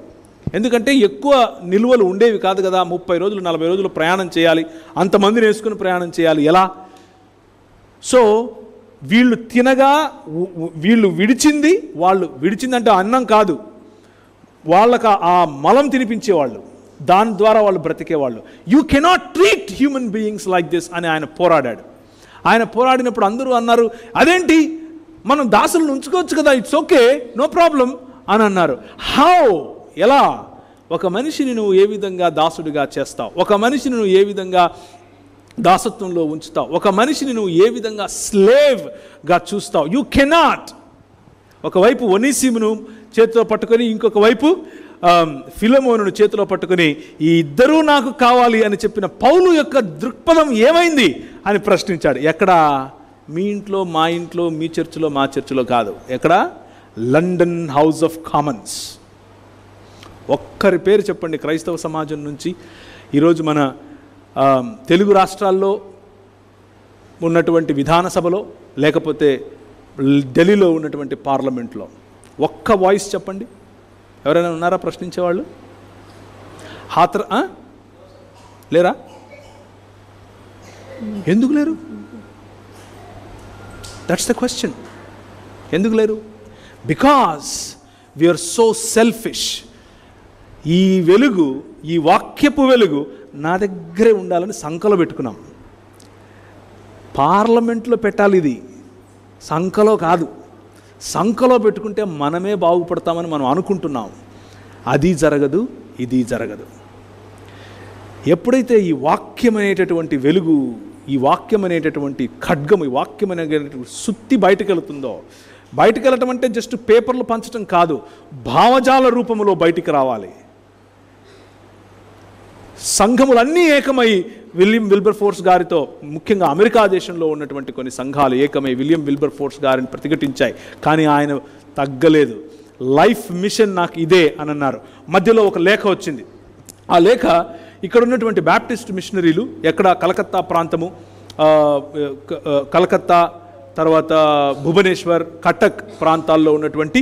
ఎందుకంటే ఎక్కువ నిల్వలు ఉండేవి కాదు కదా, 30 రోజులు 40 రోజులు ప్రయాణం చేయాలి, అంతమందిని వేసుకుని ప్రయాణం చేయాలి, ఎలా? సో వీళ్ళు తినగా వీళ్ళు విడిచిందంటే అన్నం కాదు, వాళ్ళకు ఆ మలం తినిపించేవాళ్ళు, దాని ద్వారా వాళ్ళు బ్రతికేవాళ్ళు. You cannot treat human beings like this అని ఆయన పోరాడాడు. ఆయన పోరాడినప్పుడు అందరూ అన్నారు, అదేంటి మనం దాసులను ఉంచుకోవచ్చు కదా, ఇట్స్ ఓకే, నో ప్రాబ్లం అని అన్నారు. హౌ, ఎలా? ఒక మనిషిని నువ్వు ఏ విధంగా దాసుడిగా చేస్తావు, ఒక మనిషిని నువ్వు ఏ విధంగా దాసత్వంలో ఉంచుతావు, ఒక మనిషిని నువ్వు ఏ విధంగా స్లేవ్గా చూస్తావు. You cannot. ఒకవైపు ఒనీసిమును చేతిలో పట్టుకొని, ఇంకొక వైపు ఫిలమోనును చేతిలో పట్టుకొని, ఈ ఇద్దరూ నాకు కావాలి అని చెప్పిన పౌలు యొక్క దృక్పథం ఏమైంది అని ప్రశ్నించాడు. ఎక్కడ? మీ ఇంట్లో, మా ఇంట్లో, మీ చర్చిలో, మా చర్చిలో కాదు. ఎక్కడ? London house of Commons. ఒక్కరి పేరు చెప్పండి క్రైస్తవ సమాజం నుంచి ఈరోజు మన తెలుగు రాష్ట్రాల్లో ఉన్నటువంటి విధాన సభలో, లేకపోతే ఢిల్లీలో ఉన్నటువంటి పార్లమెంట్లో ఒక్క వాయిస్ చెప్పండి. ఎవరైనా ఉన్నారా ప్రశ్నించేవాళ్ళు? లేరా? ఎందుకు లేరు? That's the question. ఎందుకు లేరు? Because we're so selfish. ఈ వెలుగు, ఈ వాక్యపు వెలుగు నా దగ్గరే ఉండాలని సంకలో పెట్టుకున్నాం. పార్లమెంట్లో పెట్టాలి, ఇది సంకలో కాదు. సంకలో పెట్టుకుంటే మనమే బాగుపడతామని మనం అనుకుంటున్నాం. అది జరగదు, ఇది జరగదు. ఎప్పుడైతే ఈ వాక్యం అనేటటువంటి వెలుగు, ఈ వాక్యం అనేటటువంటి ఖడ్గం, ఈ వాక్యం అనేటటువంటి సుత్తి బయటకు వెళుతుందో, బయటకు వెళ్ళటం అంటే జస్ట్ పేపర్లు పంచడం కాదు, భావజాల రూపంలో బయటికి రావాలి. సంఘములన్నీ ఏకమై విలియం విల్బర్ఫోర్స్ గారితో, ముఖ్యంగా అమెరికా దేశంలో ఉన్నటువంటి కొన్ని సంఘాలు ఏకమై విలియం విల్బర్ఫోర్స్ గారిని ప్రతిఘటించాయి. కానీ ఆయన తగ్గలేదు. లైఫ్ మిషన్ నాకు ఇదే అని అన్నారు. మధ్యలో ఒక లేఖ వచ్చింది. ఆ లేఖ ఇక్కడ ఉన్నటువంటి బ్యాప్టిస్ట్ మిషనరీలు, ఎక్కడ కలకత్తా ప్రాంతము, కలకత్తా తర్వాత భువనేశ్వర్, కటక్ ప్రాంతాల్లో ఉన్నటువంటి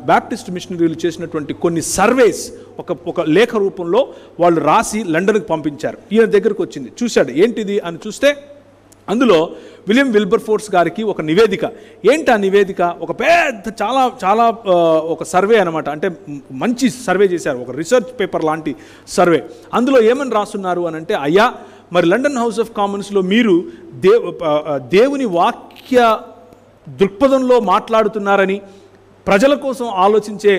బ్యాప్టిస్ట్ మిషనరీలు చేసినటువంటి కొన్ని సర్వేస్ ఒక లేఖ రూపంలో వాళ్ళు రాసి లండన్కి పంపించారు. ఈయన దగ్గరకు వచ్చింది, చూశాడు. ఏంటిది అని చూస్తే అందులో విలియం విల్బర్ఫోర్స్ గారికి ఒక నివేదిక. ఏంటి ఆ నివేదిక? ఒక పెద్ద చాలా చాలా ఒక సర్వే అనమాట. అంటే మంచి సర్వే చేశారు, ఒక రీసెర్చ్ పేపర్ లాంటి సర్వే. అందులో ఏమని రాస్తున్నారు అని అంటే, అయ్యా మరి లండన్ హౌస్ ఆఫ్ కామన్స్లో మీరు దేవుని వాక్య దృక్పథంలో మాట్లాడుతున్నారని, ప్రజల కోసం ఆలోచించే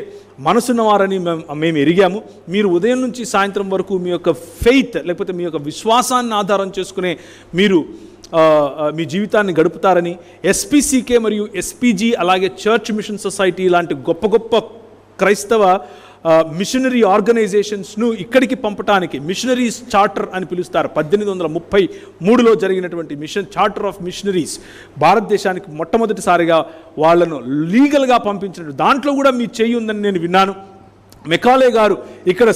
మనసున్నవారని మేము ఎరిగాము. మీరు ఉదయం నుంచి సాయంత్రం వరకు మీ యొక్క ఫెయిత్, లేకపోతే మీ యొక్క విశ్వాసాన్ని ఆధారం చేసుకునే మీరు మీ జీవితాన్ని గడుపుతారని, ఎస్పీసీకే మరియు ఎస్పీజీ, అలాగే చర్చ్ మిషన్ సొసైటీ లాంటి గొప్ప గొప్ప క్రైస్తవ మిషనరీ ఆర్గనైజేషన్స్ను ఇక్కడికి పంపటానికి మిషనరీస్ చార్టర్ అని పిలుస్తారు. 1833లో జరిగినటువంటి చార్టర్ ఆఫ్ మిషనరీస్ భారతదేశానికి మొట్టమొదటిసారిగా వాళ్ళను లీగల్గా పంపించినట్టు దాంట్లో కూడా మీ చెయ్యి ఉందని నేను విన్నాను. మెకాలే గారు ఇక్కడ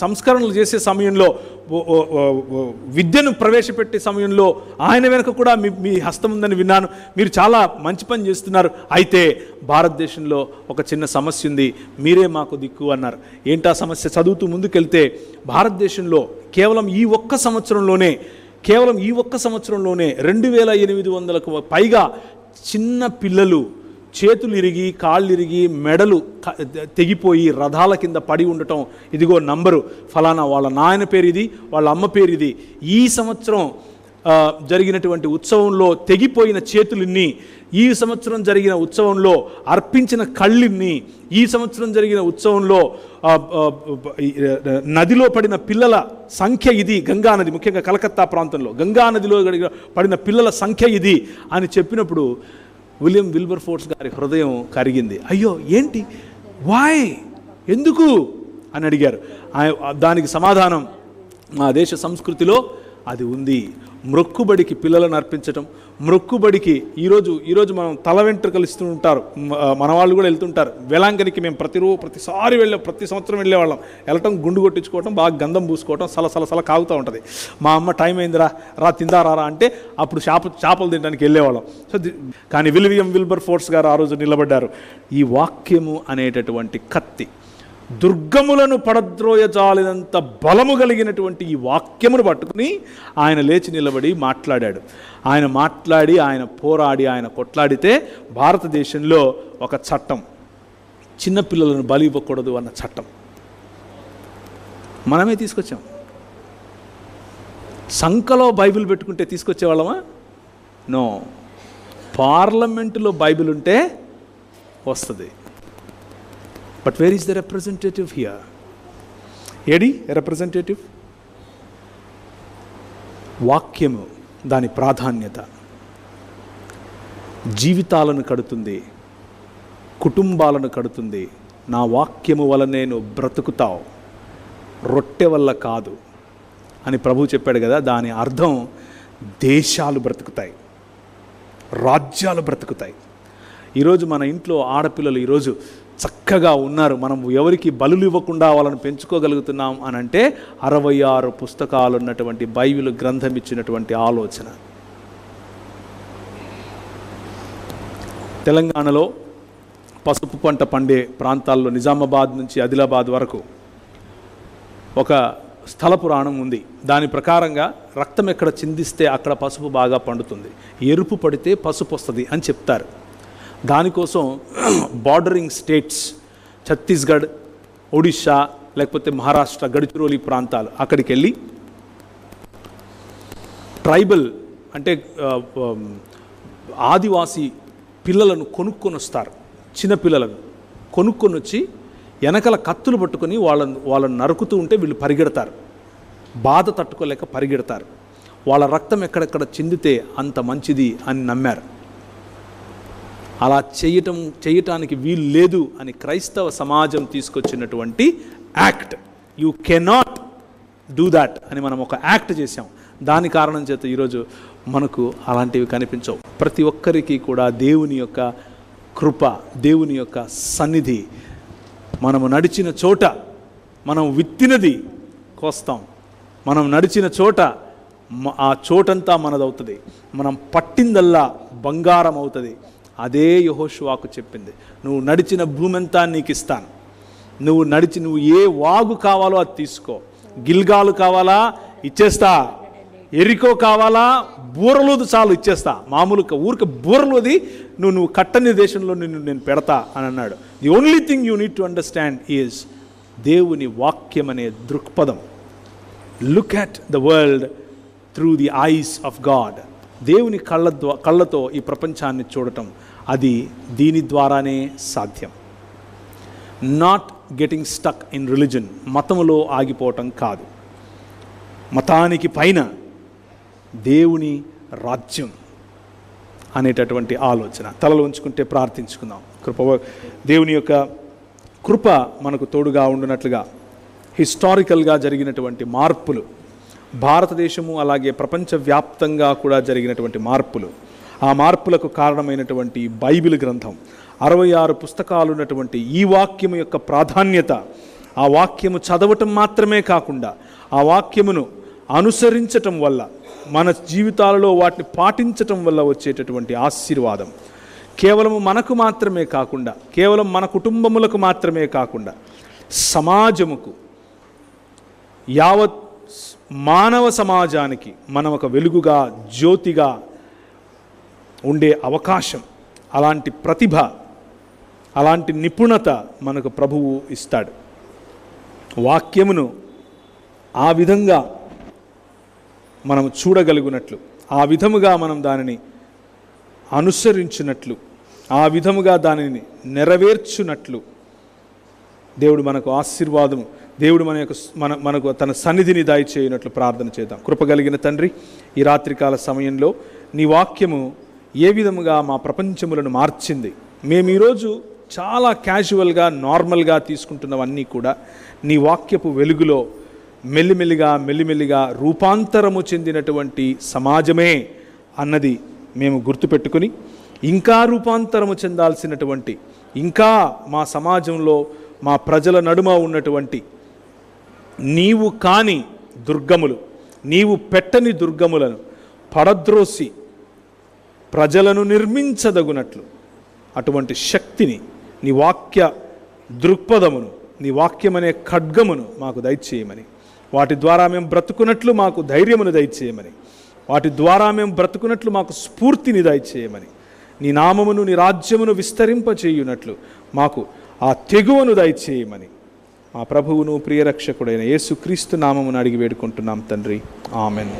సంస్కరణలు చేసే సమయంలో, విద్యను ప్రవేశపెట్టే సమయంలో ఆయన వెనుక కూడా మీ హస్తం ఉందని విన్నాను. మీరు చాలా మంచి పని చేస్తున్నారు. అయితే భారతదేశంలో ఒక చిన్న సమస్య ఉంది, మీరే మాకు దిక్కు అన్నారు. ఏంటా సమస్య? చదువుతూ ముందుకెళ్తే భారతదేశంలో కేవలం ఈ ఒక్క సంవత్సరంలోనే 2800కు పైగా చిన్న పిల్లలు చేతులు ఇరిగి, కాళ్ళు ఇరిగి, మెడలు తెగిపోయి రథాల కింద పడి ఉండటం, ఇదిగో నంబరు, ఫలానా వాళ్ళ నాయన పేరు ఇది, వాళ్ళ అమ్మ పేరు ఇది. ఈ సంవత్సరం జరిగినటువంటి ఉత్సవంలో తెగిపోయిన చేతులిన్ని, ఈ సంవత్సరం జరిగిన ఉత్సవంలో అర్పించిన కళ్ళిన్ని, ఈ సంవత్సరం జరిగిన ఉత్సవంలో నదిలో పడిన పిల్లల సంఖ్య ఇది, గంగానది, ముఖ్యంగా కలకత్తా ప్రాంతంలో గంగానదిలో పడిన పిల్లల సంఖ్య ఇది అని చెప్పినప్పుడు విలియం విల్బర్ఫోర్స్ గారి హృదయం కరిగింది. అయ్యో ఏంటి, వాయ్, ఎందుకు అని అడిగారు. దానికి సమాధానం, మా దేశ సంస్కృతిలో అది ఉంది. మ్రొక్కుబడికి పిల్లలను అర్పించటం, మ్రొక్కుబడికి ఈరోజు మనం తల వెంట్రుకలు ఇస్తూ ఉంటారు, మన వాళ్ళు కూడా వెళ్తుంటారు. వేలాంగనికి మేము ప్రతి సంవత్సరం వెళ్ళేవాళ్ళం. వెళ్ళటం, గుండు కొట్టించుకోవటం, బాగా గంధం పూసుకోవటం, సలసల కాగుతూ ఉంటుంది. మా అమ్మ టైం అయిందిరా, తిందా అంటే అప్పుడు చేపలు తినడానికి వెళ్ళేవాళ్ళం. సో కానీ విలియం విల్బర్ఫోర్స్ గారు ఆ రోజు నిలబడ్డారు. ఈ వాక్యము అనేటటువంటి కత్తి, దుర్గములను పడద్రోయజాలినంత బలము కలిగినటువంటి ఈ వాక్యమును పట్టుకుని ఆయన లేచి నిలబడి మాట్లాడాడు. ఆయన మాట్లాడి, ఆయన పోరాడి, ఆయన కొట్లాడితే భారతదేశంలో ఒక చట్టం, చిన్నపిల్లలను బలి ఇవ్వకూడదు అన్న చట్టం మనమే తీసుకొచ్చాం. సంకలో బైబిల్ పెట్టుకుంటే తీసుకొచ్చేవాళ్ళమా? నో. పార్లమెంటులో బైబిల్ ఉంటే వస్తుంది. But where is the representative here? AD representative? వాక్యము, దాని ప్రాధాన్యత జీవితాలను కడుతుంది, కుటుంబాలను కడుతుంది. నా వాక్యము వలనే నువ్వు బ్రతుకుతావు, రొట్టె వల్ల కాదు అని ప్రభు చెప్పాడు కదా. దాని అర్థం దేశాలు బ్రతుకుతాయి, రాజ్యాలు బ్రతుకుతాయి. ఈరోజు మన ఇంట్లో ఆడపిల్లలు ఈరోజు చక్కగా ఉన్నారు. మనం ఎవరికి బలులు ఇవ్వకుండా వాళ్ళని పెంచుకోగలుగుతున్నాం అని అంటే 66 పుస్తకాలు ఉన్నటువంటి బైబిల్ గ్రంథం ఇచ్చినటువంటి ఆలోచన. పసుపు పంట పండే ప్రాంతాల్లో నిజామాబాద్ నుంచి ఆదిలాబాద్ వరకు ఒక స్థల పురాణం ఉంది. దాని ప్రకారంగా రక్తం ఎక్కడ చిందిస్తే అక్కడ పసుపు బాగా పండుతుంది, ఎరుపు పడితే పసుపు వస్తుంది అని చెప్తారు. దానికోసం బార్డరింగ్ స్టేట్స్ ఛత్తీస్గఢ్, ఒడిషా, లేకపోతే మహారాష్ట్ర గడ్చిరోలి ప్రాంతాలు అక్కడికి వెళ్ళి ట్రైబల్ అంటే ఆదివాసీ పిల్లలను కొనుక్కొని వస్తారు. చిన్న పిల్లలను కొనుక్కొని వచ్చి వెనకల కత్తులు పట్టుకొని వాళ్ళని నరుకుతూ ఉంటే వీళ్ళు పరిగెడతారు, బాధ తట్టుకోలేక పరిగెడతారు. వాళ్ళ రక్తం ఎక్కడెక్కడ చిందితే అంత మంచిది అని నమ్మారు. అలా చేయటానికి వీలు లేదు అని క్రైస్తవ సమాజం తీసుకొచ్చినటువంటి act, you cannot do that అని మనం ఒక యాక్ట్ చేసాం. దాని కారణం చేత ఈరోజు మనకు అలాంటివి కనిపించవు. ప్రతి ఒక్కరికి కూడా దేవుని యొక్క కృప, దేవుని యొక్క సన్నిధి, మనము నడిచిన చోట మనం విత్తినది కోస్తాం, మనం నడిచిన చోట ఆ చోటంతా మనదవుతుంది, మనం పట్టిందల్లా బంగారం అవుతుంది. అదే యెహోషువకు చెప్పింది, నువ్వు నడిచిన భూమి అంతా నీకు ఇస్తాను, నువ్వు ఏ వాగు కావాలో అది తీసుకో, గిల్గాలు కావాలా ఇచ్చేస్తా, ఎరికో కావాలా బూరలోది చాలు ఇచ్చేస్తా, మామూలుగా ఊరికి బూరలోది నువ్వు కట్టని దేశంలో నేను పెడతా అని అన్నాడు. The only thing you need to understand is దేవుని వాక్యం అనే దృక్పథం. Look at the world through the eyes of God. దేవుని కళ్ళతో ఈ ప్రపంచాన్ని చూడటం, అది దీని ద్వారానే సాధ్యం. Not getting stuck in religion, మతములో ఆగిపోవటం కాదు, మతానికి పైన దేవుని రాజ్యం అనేటటువంటి ఆలోచన. తలలో ఉంచుకుంటే ప్రార్థించుకుందాం. దేవుని యొక్క కృప మనకు తోడుగా ఉండునట్లుగా హిస్టారికల్గా జరిగినటువంటి మార్పులు, భారతదేశము అలాగే ప్రపంచవ్యాప్తంగా కూడా జరిగినటువంటి మార్పులు, ఆ మార్పులకు కారణమైనటువంటి బైబిల్ గ్రంథం, 66 పుస్తకాలు ఉన్నటువంటి ఈ వాక్యము యొక్క ప్రాధాన్యత, ఆ వాక్యము చదవటం మాత్రమే కాకుండా ఆ వాక్యమును అనుసరించటం వల్ల, మన జీవితాలలో వాటిని పాటించటం వల్ల వచ్చేటటువంటి ఆశీర్వాదం కేవలము మనకు మాత్రమే కాకుండా, కేవలం మన కుటుంబములకు మాత్రమే కాకుండా, సమాజముకు, యావత్ మానవ సమాజానికి మనం ఒక వెలుగుగా, జ్యోతిగా ఉండే అవకాశం, అలాంటి ప్రతిభ, అలాంటి నిపుణత మనకు ప్రభువు ఇస్తాడు. వాక్యమును ఆ విధంగా మనం చూడగలిగినట్లు, ఆ విధముగా మనం దానిని అనుసరించినట్లు, ఆ విధముగా దానిని నెరవేర్చునట్లు దేవుడు మనకు ఆశీర్వాదము, దేవుడు మనకు తన సన్నిధిని దయచేయనట్లు ప్రార్థన చేద్దాం. కృపగలిగిన తండ్రి, ఈ రాత్రికాల సమయంలో నీ వాక్యము ఏ విధముగా మా ప్రపంచములను మార్చింది. మేము ఈరోజు చాలా క్యాజువల్గా, నార్మల్గా తీసుకుంటున్నవన్నీ కూడా నీ వాక్యపు వెలుగులో మెల్లిమెల్లిగా రూపాంతరము చెందినటువంటి సమాజమే అన్నది మేము గుర్తుపెట్టుకుని, ఇంకా రూపాంతరము చెందాల్సినటువంటి, ఇంకా మా సమాజంలో మా ప్రజల నడుమ ఉన్నటువంటి నీవు కాని దుర్గములు, నీవు పెట్టని దుర్గములను పడద్రోసి ప్రజలను నిర్మించదగునట్లు అటువంటి శక్తిని, నీ వాక్య దృక్పథమును, నీ వాక్యమనే ఖడ్గమును మాకు దయచేయమని, వాటి ద్వారా మేము బ్రతుకున్నట్లు మాకు ధైర్యమును దయచేయమని, వాటి ద్వారా మేము బ్రతుకున్నట్లు మాకు స్ఫూర్తిని దయచేయమని, నీ నామమును, నీ రాజ్యమును విస్తరింపచేయునట్లు మాకు ఆ తెగువను దయచేయమని మా ప్రభువును ప్రియరక్షకుడైన యేసుక్రీస్తు నామమును అడిగి వేడుకుంటున్నాం తండ్రి. ఆమెన్.